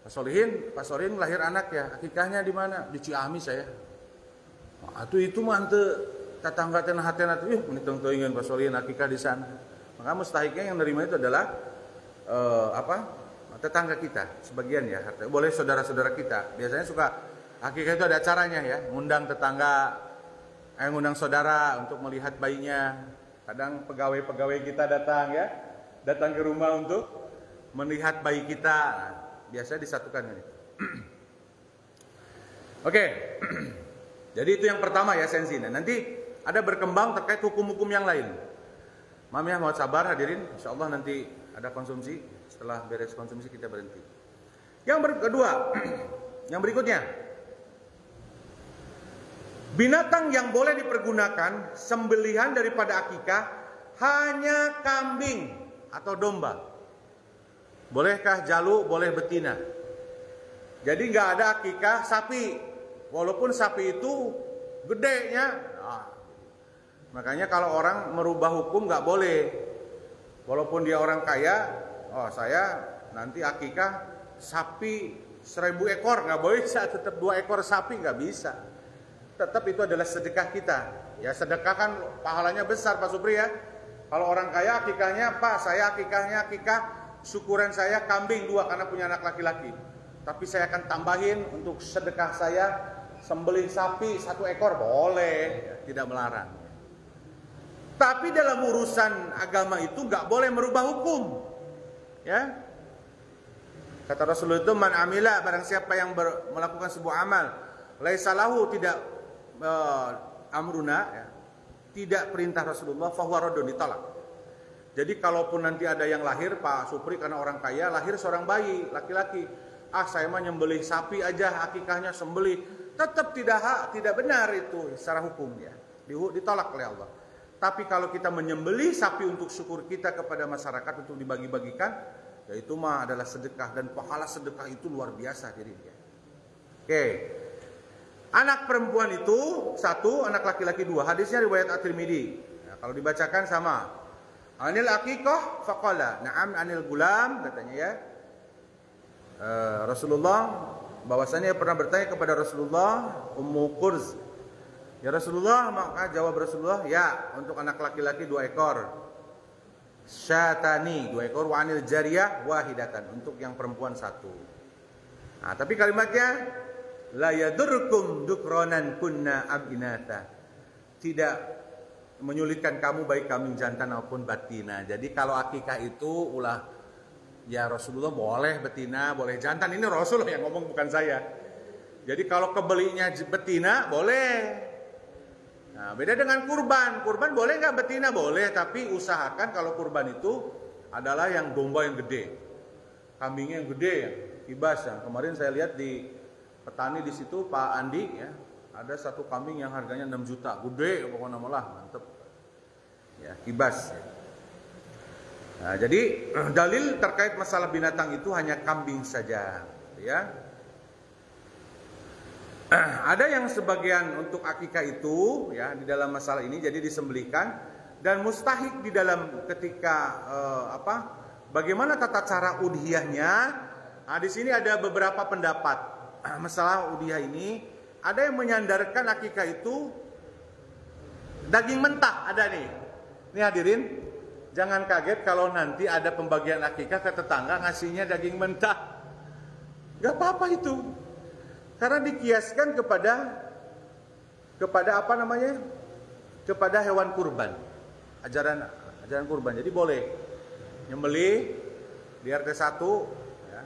Speaker 1: Pak Solihin lahir anak ya, akikahnya di mana? Di Ciamis saya. Itu mah henteu tetangga teh hatena teh menitong-teuingeun Pak Solihin akikah di sana. Maka mustahiknya yang nerima itu adalah tetangga kita, sebagian ya. Boleh saudara-saudara kita. Biasanya suka akikah itu ada acaranya ya, ngundang tetangga, ngundang saudara untuk melihat bayinya. Kadang pegawai-pegawai kita datang ke rumah untuk melihat bayi kita. Nah, biasa disatukan ini. Oke. Jadi itu yang pertama ya sensinya. Nanti ada berkembang terkait hukum-hukum yang lain. Mam ya, mohon sabar hadirin. Insyaallah nanti ada konsumsi. Setelah beres konsumsi kita berhenti. Yang kedua, yang berikutnya. Binatang yang boleh dipergunakan sembelihan daripada akikah hanya kambing atau domba. Bolehkah jalu, boleh betina. Jadi nggak ada akikah sapi, walaupun sapi itu gedenya. Nah, makanya kalau orang merubah hukum nggak boleh, walaupun dia orang kaya. Saya nanti akikah sapi 1000 ekor, nggak boleh. Tetap 2 ekor sapi nggak bisa. Tetap itu adalah sedekah kita. Ya sedekah kan pahalanya besar Pak Supri ya. Kalau orang kaya akikahnya, Pak saya akikahnya syukuran saya kambing 2 karena punya anak laki-laki. Tapi saya akan tambahin untuk sedekah saya sembelih sapi 1 ekor, boleh, tidak melarang. Tapi dalam urusan agama itu nggak boleh merubah hukum. Ya. Kata Rasulullah itu man amila, barang siapa yang melakukan sebuah amal laisa lahu, tidak amruna ya, tidak perintah Rasulullah, fahuwa raddun, ditolak. Jadi kalaupun nanti ada yang lahir Pak Supri karena orang kaya, lahir seorang bayi laki-laki, saya mah nyembelih sapi aja, akikahnya sembelih, tetap tidak benar itu secara hukum ya, ditolak oleh Allah. Tapi kalau kita menyembelih sapi untuk syukur kita kepada masyarakat untuk dibagi-bagikan, ya itu mah adalah sedekah, dan pahala sedekah itu luar biasa dirinya. Oke. Anak perempuan itu 1, anak laki-laki 2. Hadisnya riwayat At-Tirmidzi. Nah, kalau dibacakan sama. Anil aqiqah faqala, na'am anil gulam, katanya ya. Rasulullah bahwasanya pernah bertanya kepada Rasulullah Ummu Qurz. Ya Rasulullah, maka jawab Rasulullah, ya untuk anak laki-laki 2 ekor. Syatani 2 ekor, wa anil jariyah wahidatan, untuk yang perempuan 1. Nah, tapi kalimatnya la yadurrukum dukronan kunna abinata, tidak menyulitkan kamu baik kambing jantan maupun betina. Jadi kalau akikah itu ulah ya Rasulullah boleh betina, boleh jantan. Ini Rasul yang ngomong, bukan saya. Jadi kalau kebelinya betina boleh. Nah, beda dengan kurban. Kurban boleh nggak betina? Boleh, tapi usahakan kalau kurban itu adalah yang domba yang gede, kambingnya yang gede, yang kibas. Yang kemarin saya lihat di petani di situ Pak Andi ya, ada 1 kambing yang harganya 6 juta, gede pokoknya, malah mantep ya, kibas ya. Nah, jadi dalil terkait masalah binatang itu hanya kambing saja ya. Ada yang sebagian untuk akikah itu ya di dalam masalah ini jadi disembelihkan, dan mustahik di dalam ketika bagaimana tata cara udhiyahnya. Nah, di sini ada beberapa pendapat masalah udhiyah ini. Ada yang menyandarkan akikah itu daging mentah, ada nih. Ini hadirin, jangan kaget kalau nanti ada pembagian akikah ke tetangga ngasihnya daging mentah. Gak apa-apa itu. Karena dikiaskan kepada apa namanya? Kepada hewan kurban. Ajaran kurban. Jadi boleh nyembelih di RT 1 ya,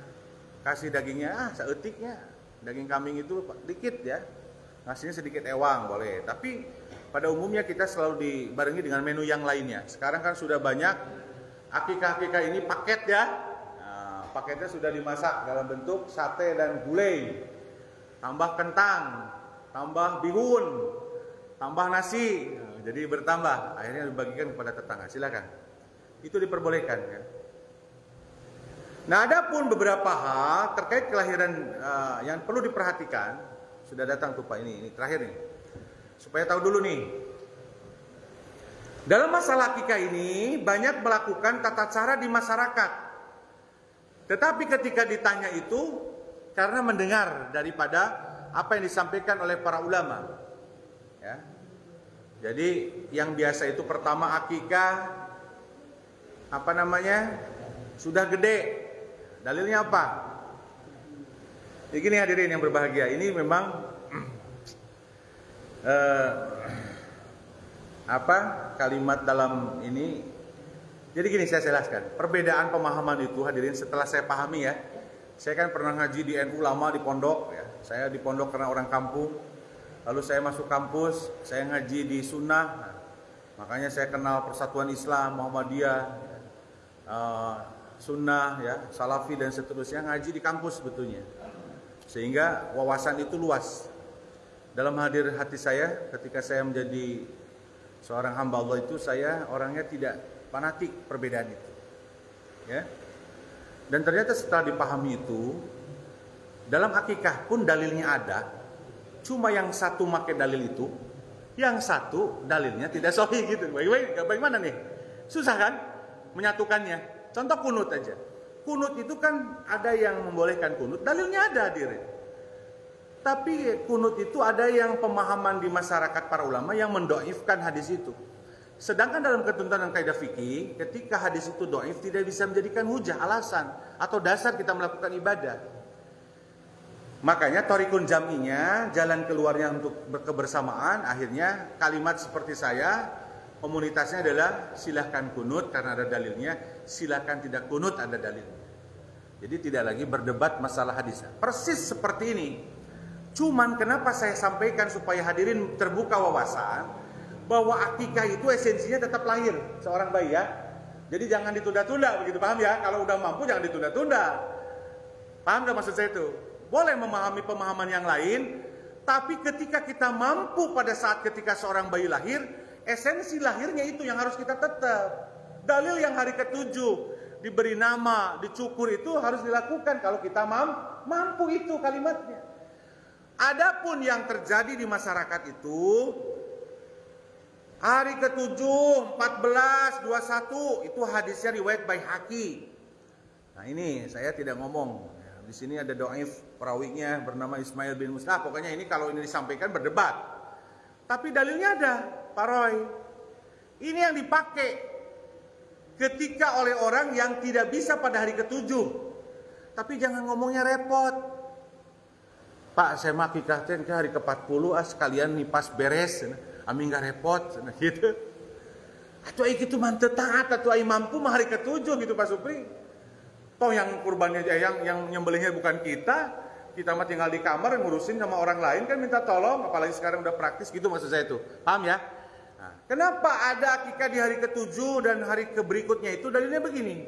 Speaker 1: kasih dagingnya seetiknya. Daging kambing itu dikit ya. Ngasihnya sedikit ewang boleh. Tapi pada umumnya kita selalu dibarengi dengan menu yang lainnya. Sekarang kan sudah banyak akikah-akikah ini paket ya. Nah, paketnya sudah dimasak dalam bentuk sate dan gulai, tambah kentang, tambah bihun, tambah nasi, jadi bertambah, akhirnya dibagikan kepada tetangga. Silakan, itu diperbolehkan ya. Nah, ada pun beberapa hal terkait kelahiran yang perlu diperhatikan. Sudah datang tuh Pak, ini terakhir nih, supaya tahu dulu nih. Dalam masalah akikah ini banyak melakukan tata cara di masyarakat. Tetapi ketika ditanya itu karena mendengar daripada apa yang disampaikan oleh para ulama. Ya. Jadi yang biasa itu pertama akikah sudah gede. Dalilnya apa? Begini hadirin yang berbahagia, ini memang kalimat dalam ini. Jadi gini saya jelaskan. Perbedaan pemahaman itu hadirin setelah saya pahami ya. Saya kan pernah ngaji di NU lama di pondok ya. Saya di pondok karena orang kampung. Lalu saya masuk kampus, saya ngaji di Sunnah. Nah, makanya saya kenal Persatuan Islam, Muhammadiyah, Sunnah ya, Salafi dan seterusnya, ngaji di kampus sebetulnya. Sehingga wawasan itu luas. Dalam hadir hati saya ketika saya menjadi seorang hamba Allah itu, saya orangnya tidak fanatik perbedaan itu. Ya. Dan ternyata setelah dipahami itu, dalam akikah pun dalilnya ada. Cuma yang satu pakai dalil itu, yang satu dalilnya tidak sahih gitu. Bagaimana nih? Susah kan menyatukannya? Contoh kunut aja. Kunut itu kan ada yang membolehkan kunut, dalilnya ada hadirin. Tapi kunut itu ada yang pemahaman di masyarakat para ulama yang mendoifkan hadis itu. Sedangkan dalam ketentuan kaidah fikih, ketika hadis itu doif tidak bisa menjadikan hujah, alasan atau dasar kita melakukan ibadah. Makanya thoriqun jam'inya, jalan keluarnya untuk kebersamaan, akhirnya kalimat seperti saya, komunitasnya adalah silahkan kunut karena ada dalilnya, silahkan tidak kunut ada dalilnya. Jadi tidak lagi berdebat masalah hadis. Persis seperti ini. Cuman kenapa saya sampaikan supaya hadirin terbuka wawasan bahwa akikah itu esensinya tetap lahir seorang bayi ya. Jadi jangan ditunda-tunda begitu, paham ya? Kalau udah mampu jangan ditunda-tunda. Paham gak maksud saya itu? Boleh memahami pemahaman yang lain, tapi ketika kita mampu pada saat ketika seorang bayi lahir, esensi lahirnya itu yang harus kita tetap. Dalil yang hari ke-7 diberi nama, dicukur itu harus dilakukan kalau kita mampu itu kalimatnya. Adapun yang terjadi di masyarakat itu hari ke-7, 14, 21 itu hadisnya riwayat Baihaqi. Nah, ini saya tidak ngomong. Di sini ada dhaif perawinya bernama Ismail bin Musa. Pokoknya ini kalau ini disampaikan berdebat. Tapi dalilnya ada, Pak Roy. Ini yang dipakai ketika oleh orang yang tidak bisa pada hari ke-7. Tapi jangan ngomongnya repot. Pak, saya mah akikah teh ke hari ke-40 sekalian nih pas beres. Ami enggak repot gitu. Atuh ai kitu mah teu taat, atuh ai mampu mah hari ke-7 gitu Pak Supri. Toh yang kurbannya yang nyembelihnya bukan kita mah tinggal di kamar ngurusin sama orang lain kan minta tolong, apalagi sekarang udah praktis gitu maksud saya itu. Paham ya? Nah, kenapa ada akikah di hari ke-7 dan hari berikutnya itu? Dalilnya begini.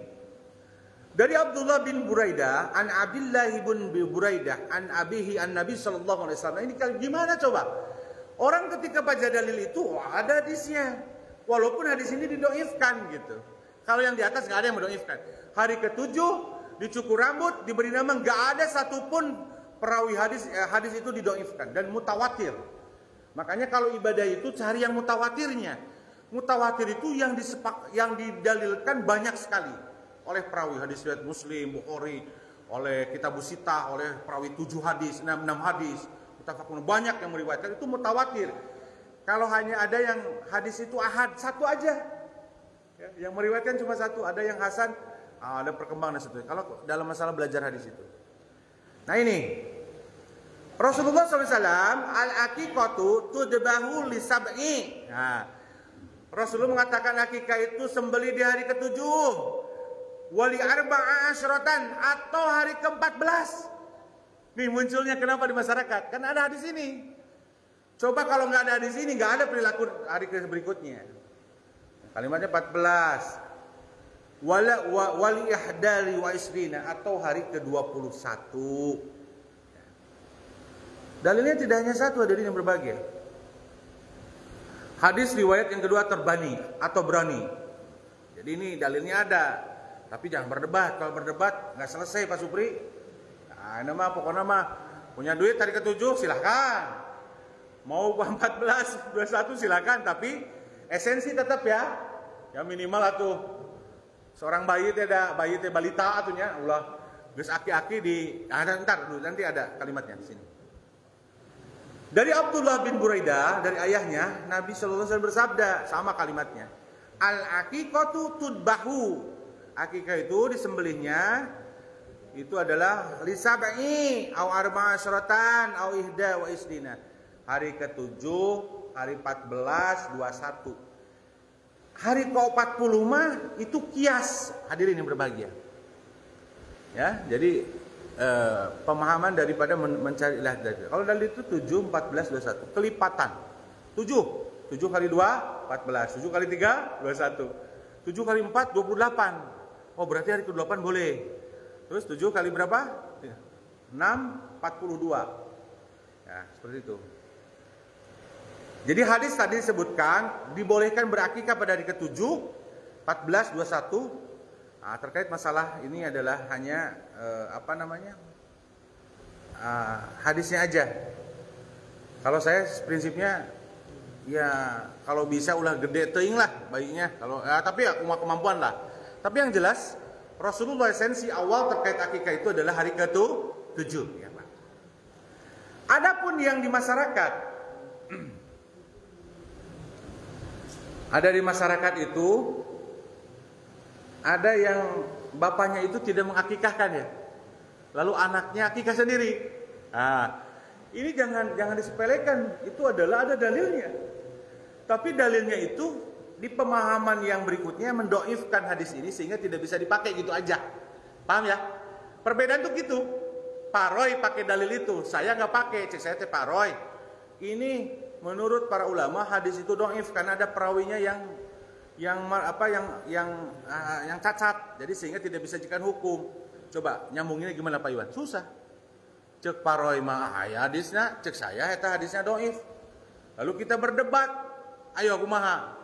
Speaker 1: Dari Abdullah bin Buraidah, an Abdullah bin Buraidah, an abihi an Nabi sallallahu alaihi wasallam. Ini gimana coba? Orang ketika baca dalil itu ada hadisnya. Walaupun hadis ini didoifkan gitu. Kalau yang di atas nggak ada yang mendoifkan. Hari ke-7 dicukur rambut, diberi nama, nggak ada satupun perawi hadis itu didoifkan dan mutawatir. Makanya kalau ibadah itu cari yang mutawatirnya. Mutawatir itu yang didalilkan banyak sekali oleh perawi hadis riwayat Muslim, Bukhari, oleh Kitabus Sitah, oleh perawi 7 hadis, 6 hadis. Mutafaqun, banyak yang meriwayatkan itu mutawatir. Kalau hanya ada yang hadis itu ahad, satu aja. Ya, yang meriwayatkan cuma satu, ada yang hasan, ada perkembangan dan kalau dalam masalah belajar hadis itu. Nah ini Rasulullah SAW al-aqiqatu tudbahu li sab'i. Nah, Rasulullah mengatakan akikah itu sembelih di hari ke-7, wali arba'a asyratan atau hari ke-14. Nih munculnya kenapa di masyarakat? Kan ada hadis ini. Coba kalau nggak ada hadis ini, nggak ada perilaku hari berikutnya. Kalimatnya 14. wali ihdali wa isrina, atau hari ke-21. Dalilnya tidak hanya satu, ada yang berbagai. Hadis riwayat yang kedua terbani atau berani. Jadi ini dalilnya ada, tapi jangan berdebat. Kalau berdebat nggak selesai Pak Supri. Nah, ini mah pokoknya mah punya duit hari ke-7 silahkan. Mau 14, 21 silahkan, tapi esensi tetap ya. Ya minimal atuh seorang bayi teh balita atunya ulah geus aki-aki di ntar dulu nanti ada kalimatnya di sini. Dari Abdullah bin Buraidah dari ayahnya, Nabi sallallahu alaihi wasallam bersabda, sama kalimatnya. Al-aqiqatu tudbahu. Akikah itu disembelihnya itu adalah lisab'i au arba'asyratan au ihda wa isdina. Hari ke-7, hari 14, 21. Hari ke-40 mah itu kias, hadirin yang berbahagia. Ya, jadi pemahaman daripada mencari ilah dalil. Kalau dalil itu 7, 14, 21. Kelipatan. 7 kali 2, 14. 7 kali 3, 21. 7 kali 4, 28. Oh berarti hari ke-28 boleh. Terus 7 kali berapa? 6, 42. Ya, seperti itu. Jadi hadis tadi disebutkan dibolehkan berakikah pada hari ke-7, 14, 21. Nah, terkait masalah ini adalah hanya hadisnya aja. Kalau saya prinsipnya ya kalau bisa ulah gede teuing lah bayinya. Kalau tapi ya kemampuan lah. Tapi yang jelas Rasulullah esensi awal terkait akikah itu adalah hari ke-7 ya, Pak. Adapun yang di masyarakat ada di masyarakat itu ada yang bapaknya itu tidak mengakikahkan ya. Lalu anaknya akikah sendiri. Nah, ini jangan disepelekan. Itu adalah ada dalilnya. Tapi dalilnya itu di pemahaman yang berikutnya mendoifkan hadis ini sehingga tidak bisa dipakai gitu aja. Paham ya? Perbedaan tuh gitu. Pak Roy pakai dalil itu, saya nggak pakai. Cek saya Pak Roy. Ini menurut para ulama hadis itu doif karena ada perawinya yang cacat, jadi sehingga tidak bisa dijadikan hukum. Coba nyambunginnya gimana Pak Iwan? Susah. Cek Paroy mah hadisnya, cek saya eta hadisnya doif. Lalu kita berdebat, ayo kumaha?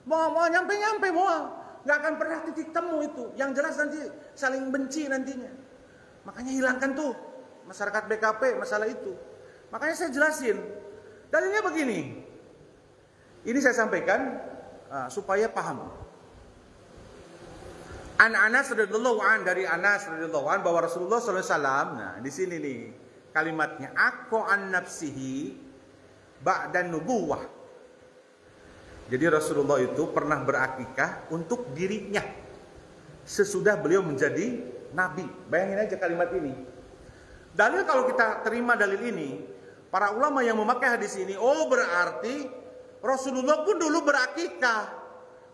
Speaker 1: Mau nyampe mau, nggak akan pernah titik temu itu. Yang jelas nanti saling benci nantinya. Makanya hilangkan tuh masyarakat BKP masalah itu. Makanya saya jelasin. Dalilnya begini. Ini saya sampaikan supaya paham. Anas radhiyallahu an, dari Anas radhiyallahu an bahwa Rasulullah sallallahu alaihi wasallam, nah di sini nih kalimatnya, aqqa an nafsihi ba'da nubuwah. Jadi Rasulullah itu pernah berakikah untuk dirinya sesudah beliau menjadi nabi. Bayangin aja kalimat ini. Dalil kalau kita terima dalil ini, para ulama yang memakai hadis ini, oh berarti Rasulullah pun dulu berakikah.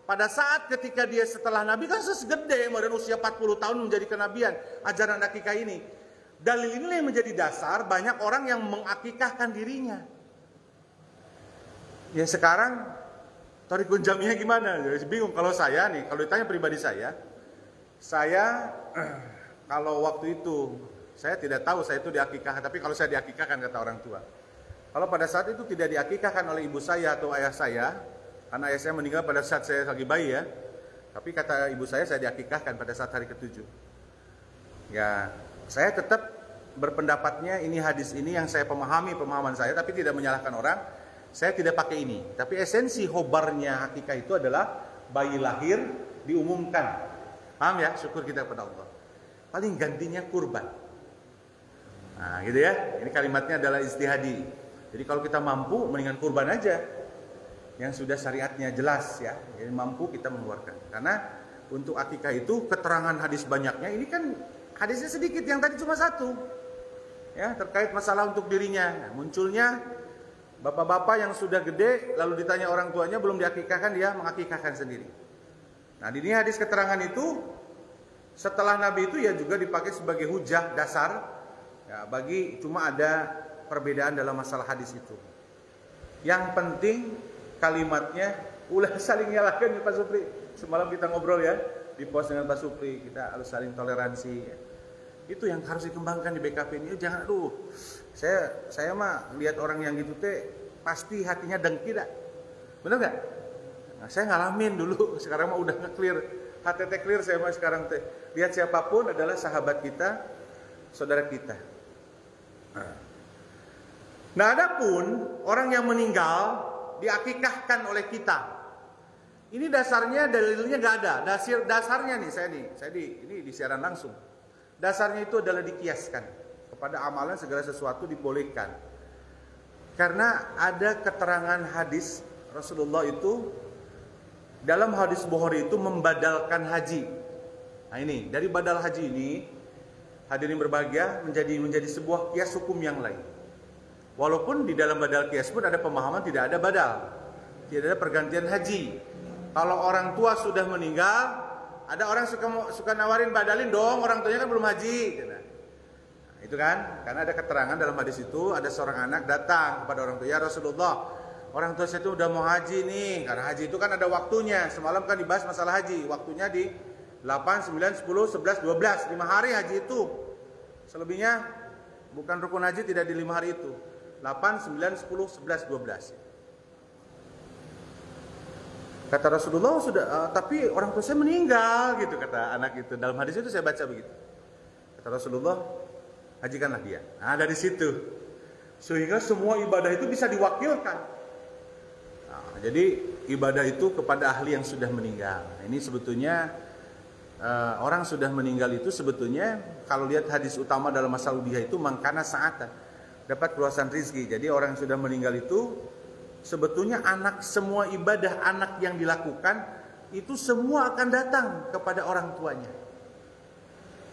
Speaker 1: Pada saat ketika dia setelah Nabi kan segede, kemudian usia 40 tahun menjadi kenabian. Ajaran akikah ini. Dalil ini yang menjadi dasar banyak orang yang mengakikahkan dirinya. Ya sekarang, Thariqun Jamiah gimana? Jadi bingung kalau saya nih, kalau ditanya pribadi saya kalau waktu itu, saya tidak tahu saya itu diakikahkan. Tapi kalau saya diakikahkan kata orang tua. Kalau pada saat itu tidak diakikahkan oleh ibu saya atau ayah saya, karena ayah saya meninggal pada saat saya lagi bayi ya, tapi kata ibu saya diakikahkan pada saat hari ke-7. Ya, saya tetap berpendapatnya ini hadis ini yang saya pemahaman saya, tapi tidak menyalahkan orang. Saya tidak pakai ini. Tapi esensi khobarnya akikah itu adalah bayi lahir diumumkan. Paham ya? Syukur kita kepada Allah. Paling gantinya kurban. Nah, gitu ya. Ini kalimatnya adalah istihadi. Jadi kalau kita mampu, mendingan kurban aja. Yang sudah syariatnya jelas ya. Jadi mampu kita mengeluarkan. Karena untuk akikah itu keterangan hadis banyaknya. Ini kan hadisnya sedikit, yang tadi cuma satu. Ya, terkait masalah untuk dirinya. Nah, munculnya bapak-bapak yang sudah gede, lalu ditanya orang tuanya belum diakikahkan, dia mengakikahkan sendiri. Nah, ini hadis keterangan itu setelah Nabi itu ya juga dipakai sebagai hujah dasar. Ya, bagi cuma ada perbedaan dalam masalah hadis itu. Yang penting kalimatnya ulah saling nyalahkan ya Pak Supri. Semalam kita ngobrol ya di di pos dengan Pak Supri, kita harus saling toleransi. Itu yang harus dikembangkan di BKP ini. Jangan, saya mah lihat orang yang gitu teh pasti hatinya dengki dah. Bener nggak? Nah, saya ngalamin dulu, sekarang mah udah nge-clear. HTT clear saya mah sekarang teh. Lihat siapapun adalah sahabat kita, saudara kita. Nah, adapun orang yang meninggal diakikahkan oleh kita. Ini dasarnya, dalilnya nggak ada. Dasarnya nih, ini di siaran langsung. Dasarnya itu adalah dikiaskan kepada amalan segala sesuatu dibolehkan. Karena ada keterangan hadis Rasulullah itu dalam hadis Bukhari itu membadalkan haji. Nah ini dari badal haji ini hadirin berbahagia menjadi sebuah kias hukum yang lain. Walaupun di dalam badal kias pun ada pemahaman tidak ada badal, tidak ada pergantian haji. Kalau orang tua sudah meninggal, ada orang suka nawarin badalin dong, orang tuanya kan belum haji. Nah, itu kan, karena ada keterangan dalam hadis itu, ada seorang anak datang kepada orang tua, ya Rasulullah, orang tua saya itu udah mau haji nih, karena haji itu kan ada waktunya. Semalam kan dibahas masalah haji, waktunya di 8, 9, 10, 11, 12, 5 hari haji itu. Selebihnya bukan rukun haji tidak di 5 hari itu. 8, 9, 10, 11, 12. Kata Rasulullah sudah, tapi orang tua saya meninggal gitu, kata anak itu. Dalam hadis itu saya baca begitu. Kata Rasulullah, hajikanlah dia. Nah dari situ, sehingga semua ibadah itu bisa diwakilkan. Nah, jadi ibadah itu kepada ahli yang sudah meninggal. Nah, ini sebetulnya orang sudah meninggal itu sebetulnya kalau lihat hadis utama dalam masalah ubiyah itu mangkana sa'atan, dapat keluasan rizki. Jadi orang yang sudah meninggal itu sebetulnya semua ibadah anak yang dilakukan itu semua akan datang kepada orang tuanya.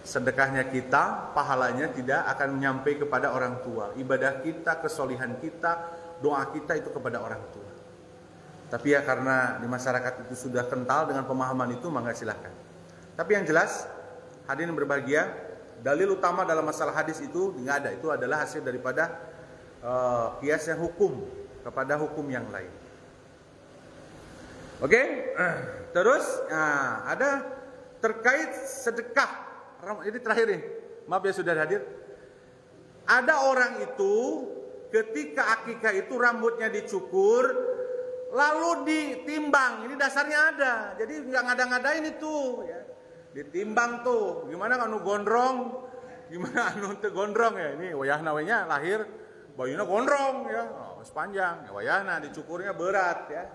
Speaker 1: Sedekahnya kita, pahalanya tidak akan nyampe kepada orang tua. Ibadah kita, kesolihan kita, doa kita itu kepada orang tua. Tapi ya karena di masyarakat itu sudah kental dengan pemahaman itu, maka silahkan. Tapi yang jelas, hadirin berbahagia, dalil utama dalam masalah hadis itu nggak ada. Itu adalah hasil daripada kiasnya hukum kepada hukum yang lain. Oke? Terus ada terkait sedekah. Ini terakhir nih. Maaf ya sudah hadir. Ada orang itu ketika akikah itu rambutnya dicukur lalu ditimbang. Ini dasarnya ada. Jadi nggak ngada-ngadain itu ya. Ditimbang tuh. Gimana anu gondrong? Gimana anu teu gondrong ya? Ini wayahna we nya lahir bayuna gondrong ya. Sepanjang, ya wayana dicukurnya berat ya.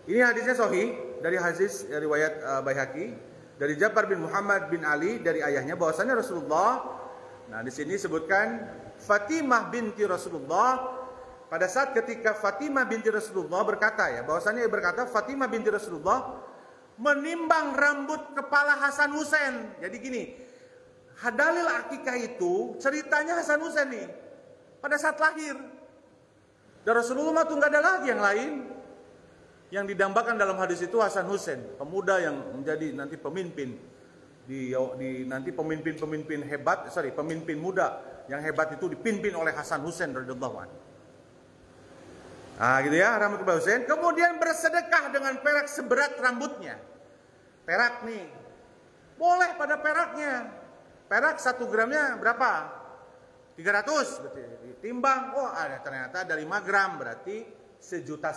Speaker 1: Ini hadisnya sahih dari hadis riwayat Baihaqi dari Ja'far bin Muhammad bin Ali dari ayahnya bahwasanya Rasulullah. Nah di sini sebutkan Fatimah binti Rasulullah pada saat ketika Fatimah binti Rasulullah berkata ya bahwasanya berkata Fatimah binti Rasulullah menimbang rambut kepala Hasan Husain. Jadi gini, dalil akikah itu ceritanya Hasan Husain nih pada saat lahir. Dan Rasulullah mah tuh nggak ada lagi yang lain. Yang didambakan dalam hadis itu Hasan Husain, pemuda yang menjadi nanti pemimpin nanti pemimpin hebat, pemimpin muda yang hebat itu dipimpin oleh Hasan Husain radhiyallahu anhu. Nah, gitu ya, rambut kepala Husain. Kemudian bersedekah dengan perak seberat rambutnya. Perak nih, boleh pada peraknya. Perak 1 gramnya berapa? 300 berarti ditimbang, ada ternyata ada 5 gram berarti 1,5 juta.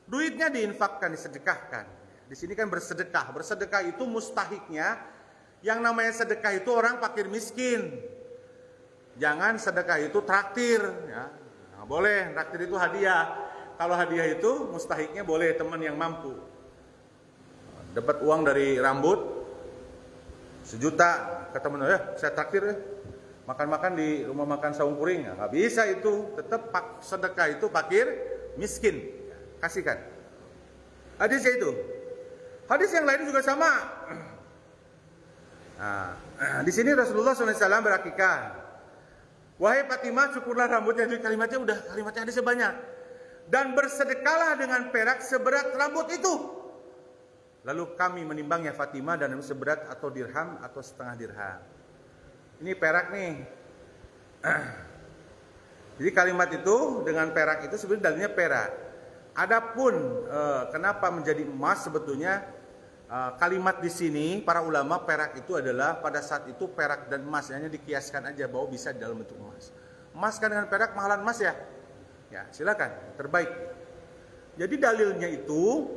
Speaker 1: Duitnya diinfakkan, disedekahkan. Di sini kan bersedekah. Bersedekah itu mustahiknya yang namanya sedekah itu orang fakir miskin. Jangan sedekah itu traktir ya. Nah, boleh traktir itu hadiah. Kalau hadiah itu mustahiknya boleh teman yang mampu. Dapat uang dari rambut 1 juta ke teman, saya traktir ya. Makan-makan di rumah makan saung kuring, nggak bisa itu. Tetap sedekah itu fakir miskin, kasihkan. Hadisnya itu. Hadis yang lain juga sama. Nah, di sini Rasulullah SAW berakikah. Wahai Fatimah, cukurlah rambutnya. Jadi kalimatnya ada sebanyak. Dan bersedekahlah dengan perak seberat rambut itu. Lalu kami menimbangnya Fatimah dan seberat atau dirham atau setengah dirham. Ini perak nih. Jadi kalimat itu dengan perak itu sebenarnya dalilnya perak. Adapun kenapa menjadi emas sebetulnya kalimat di sini para ulama perak itu adalah pada saat itu perak dan emas, hanya dikiaskan aja bahwa bisa dalam bentuk emas. Emas kan dengan perak mahalan emas ya. Ya, silakan, terbaik. Jadi dalilnya itu,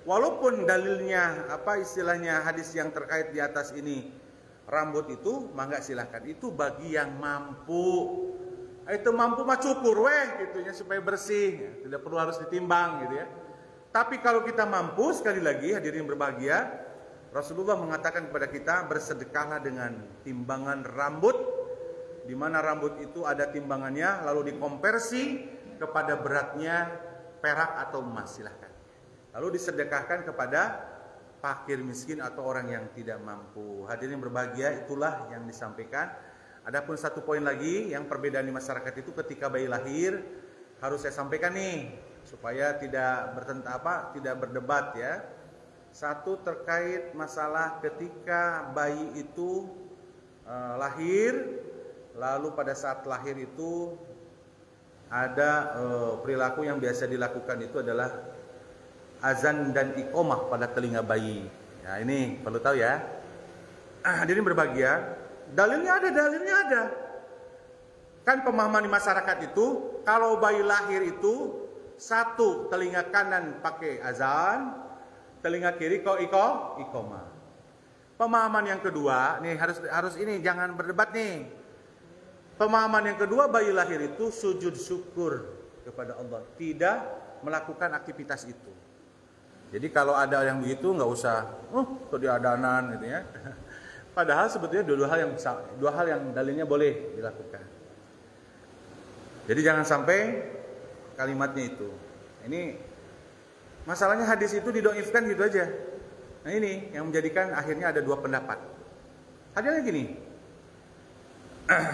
Speaker 1: walaupun dalilnya apa istilahnya hadis yang terkait di atas ini rambut itu, mangga silakan. Itu bagi yang mampu. Itu mampu mah cukur gitu ya, supaya bersih, ya, tidak perlu harus ditimbang gitu ya. Tapi kalau kita mampu, sekali lagi hadirin berbahagia, Rasulullah mengatakan kepada kita bersedekahlah dengan timbangan rambut, di mana rambut itu ada timbangannya, lalu dikonversi kepada beratnya perak atau emas, silahkan. Lalu disedekahkan kepada fakir miskin atau orang yang tidak mampu. Hadirin berbahagia, itulah yang disampaikan. Adapun satu poin lagi yang perbedaan di masyarakat itu ketika bayi lahir, harus saya sampaikan nih supaya tidak tidak berdebat ya. Satu terkait masalah ketika bayi itu lahir, lalu pada saat lahir itu ada perilaku yang biasa dilakukan itu adalah azan dan iqomah pada telinga bayi. Nah ini perlu tahu ya. Hadirin berbahagia, dalilnya ada. Kan pemahaman di masyarakat itu kalau bayi lahir itu satu telinga kanan pakai azan, telinga kiri iqomah. Pemahaman yang kedua, nih harus ini jangan berdebat nih. Pemahaman yang kedua, bayi lahir itu sujud syukur kepada Allah, tidak melakukan aktivitas itu. Jadi kalau ada yang begitu nggak usah, kok diadanan gitu ya. Padahal sebetulnya dua hal yang dalilnya boleh dilakukan. Jadi jangan sampai kalimatnya itu. Ini masalahnya hadis itu didoifkan gitu aja. Nah ini yang menjadikan akhirnya ada dua pendapat. Hadisnya gini.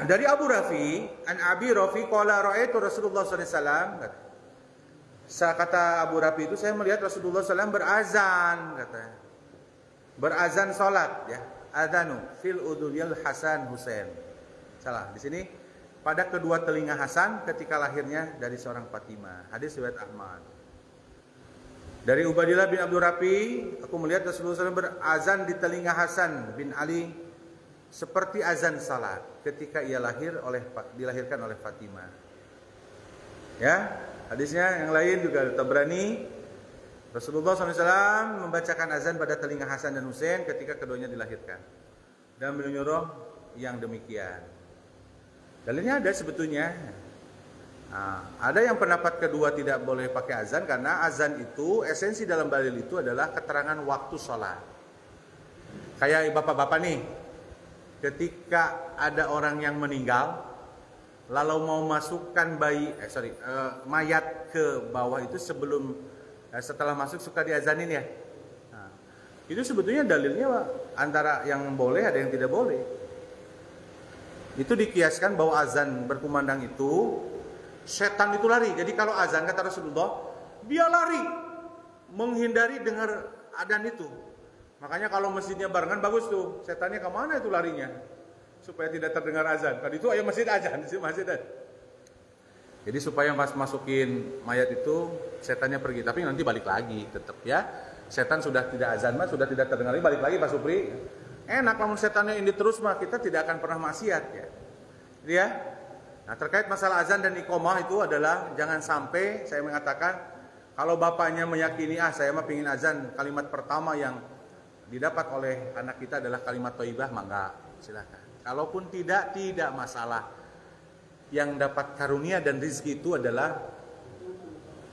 Speaker 1: Dari Abu Rafi, an Abi Rafi qala ra'aitu Rasulullah sallallahu alaihi wasallam. Kata Abu Rafi itu saya melihat Rasulullah SAW berazan, katanya. Berazan salat ya. Adanu fil udhunil Hasan Husain. Salah di sini. Pada kedua telinga Hasan ketika lahirnya dari seorang Fatimah. Hadis riwayat Ahmad. Dari Ubaidillah bin Abdul Rafi, aku melihat Rasulullah SAW berazan di telinga Hasan bin Ali seperti azan salat ketika ia dilahirkan oleh Fatimah. Ya, hadisnya yang lain juga Tabrani. Rasulullah SAW membacakan azan pada telinga Hasan dan Husain ketika keduanya dilahirkan dan menyuruh yang demikian. Dalilnya ada sebetulnya. Nah, ada yang pendapat kedua tidak boleh pakai azan karena azan itu esensi dalam dalil itu adalah keterangan waktu sholat. Kayak bapak-bapak nih, ketika ada orang yang meninggal, lalu mau masukkan mayat ke bawah itu setelah masuk suka diazanin ya. Nah, itu sebetulnya dalilnya antara yang boleh ada yang tidak boleh. Itu dikiaskan bahwa azan berkumandang itu setan itu lari. Jadi kalau azan kata Rasulullah, dia lari menghindari dengar adzan itu. Makanya kalau masjidnya barengan bagus tuh. Setannya kemana itu larinya? Supaya tidak terdengar azan. Tadi itu ayo masjid azan, di masjid azan. Jadi supaya pas masukin mayat itu setannya pergi, tapi nanti balik lagi tetap ya. Setan sudah tidak azan mah sudah tidak terdengar lagi, balik lagi Pak Supri. Enak kalau setannya ini terus mah kita tidak akan pernah maksiat ya. Ya. Nah, terkait masalah azan dan iqomah itu adalah jangan sampai saya mengatakan kalau bapaknya meyakini saya mah pingin azan, kalimat pertama yang didapat oleh anak kita adalah kalimat thayyibah, mangga silakan. Kalaupun tidak masalah. Yang dapat karunia dan rizki itu adalah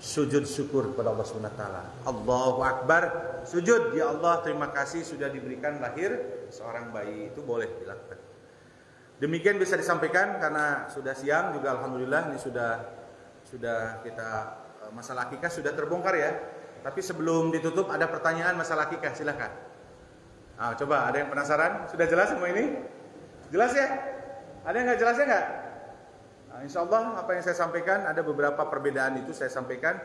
Speaker 1: sujud syukur kepada Allah SWT. Allahu Akbar, sujud, ya Allah terima kasih sudah diberikan lahir seorang bayi, itu boleh dilakukan. Demikian bisa disampaikan karena sudah siang juga alhamdulillah ini sudah kita masalah akikah sudah terbongkar ya. Tapi sebelum ditutup ada pertanyaan masalah akikah, silakan. Coba ada yang penasaran? Sudah jelas semua ini? Jelas ya? Ada yang nggak jelasnya nggak? Insya Allah apa yang saya sampaikan ada beberapa perbedaan itu saya sampaikan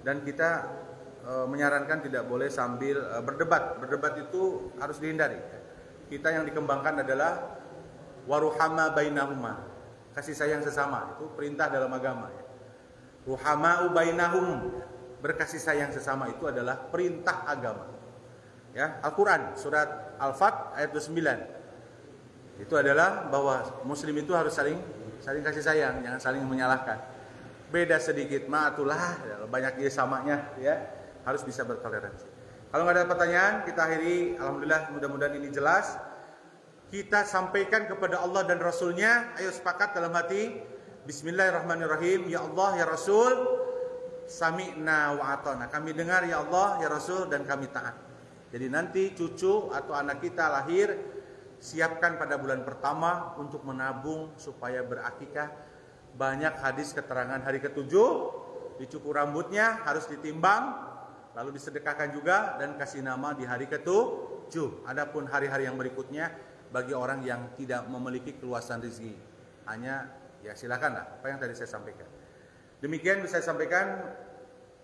Speaker 1: dan kita menyarankan tidak boleh sambil berdebat. Berdebat itu harus dihindari. Kita yang dikembangkan adalah waruhama bainahuma, kasih sayang sesama, itu perintah dalam agama ya. Ruhama'u bainahum, berkasih sayang sesama itu adalah perintah agama. Ya, Al-Qur'an surat Al-Fat ayat 29. Itu adalah bahwa muslim itu harus saling kasih sayang, jangan saling menyalahkan. Beda sedikit ma'atulah, banyak dia samanya ya, harus bisa bertoleransi. Kalau nggak ada pertanyaan, kita akhiri. Alhamdulillah, mudah-mudahan ini jelas. Kita sampaikan kepada Allah dan Rasulnya. Ayo sepakat dalam hati. Bismillahirrahmanirrahim. Ya Allah, ya Rasul, sami'na wa ata'na. Kami dengar ya Allah, ya Rasul, dan kami taat. Jadi nanti cucu atau anak kita lahir, siapkan pada bulan pertama untuk menabung supaya berakikah. Banyak hadis keterangan hari ke-7, dicukur rambutnya, harus ditimbang, lalu disedekahkan juga dan kasih nama di hari ke-7. Adapun hari-hari yang berikutnya bagi orang yang tidak memiliki keluasan rezeki, hanya ya silakanlah apa yang tadi saya sampaikan. Demikian bisa saya sampaikan,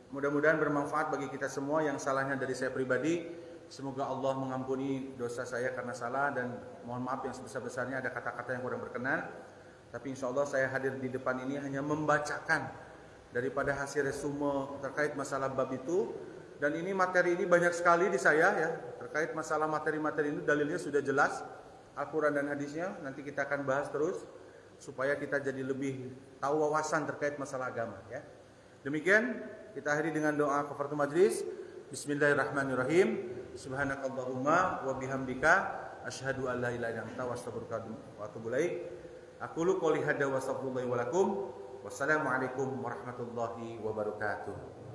Speaker 1: mudah-mudahan bermanfaat bagi kita semua. Yang salahnya dari saya pribadi, semoga Allah mengampuni dosa saya karena salah, dan mohon maaf yang sebesar-besarnya ada kata-kata yang kurang berkenan. Tapi insya Allah saya hadir di depan ini hanya membacakan daripada hasil resume terkait masalah bab itu. Dan ini materi ini banyak sekali di saya ya, terkait masalah materi-materi ini dalilnya sudah jelas, Al-Quran dan hadisnya. Nanti kita akan bahas terus supaya kita jadi lebih tahu wawasan terkait masalah agama ya. Demikian kita akhiri dengan doa kafaratul majlis. Bismillahirrahmanirrahim. Subhanakallahumma wa bihamdika asyhadu an la ilaha illa anta astaghfiruka wa atubu ilaik. Aqulu qouli hadza wa astaghfirullahi wa lakum. Wassalamualaikum warahmatullahi wabarakatuh.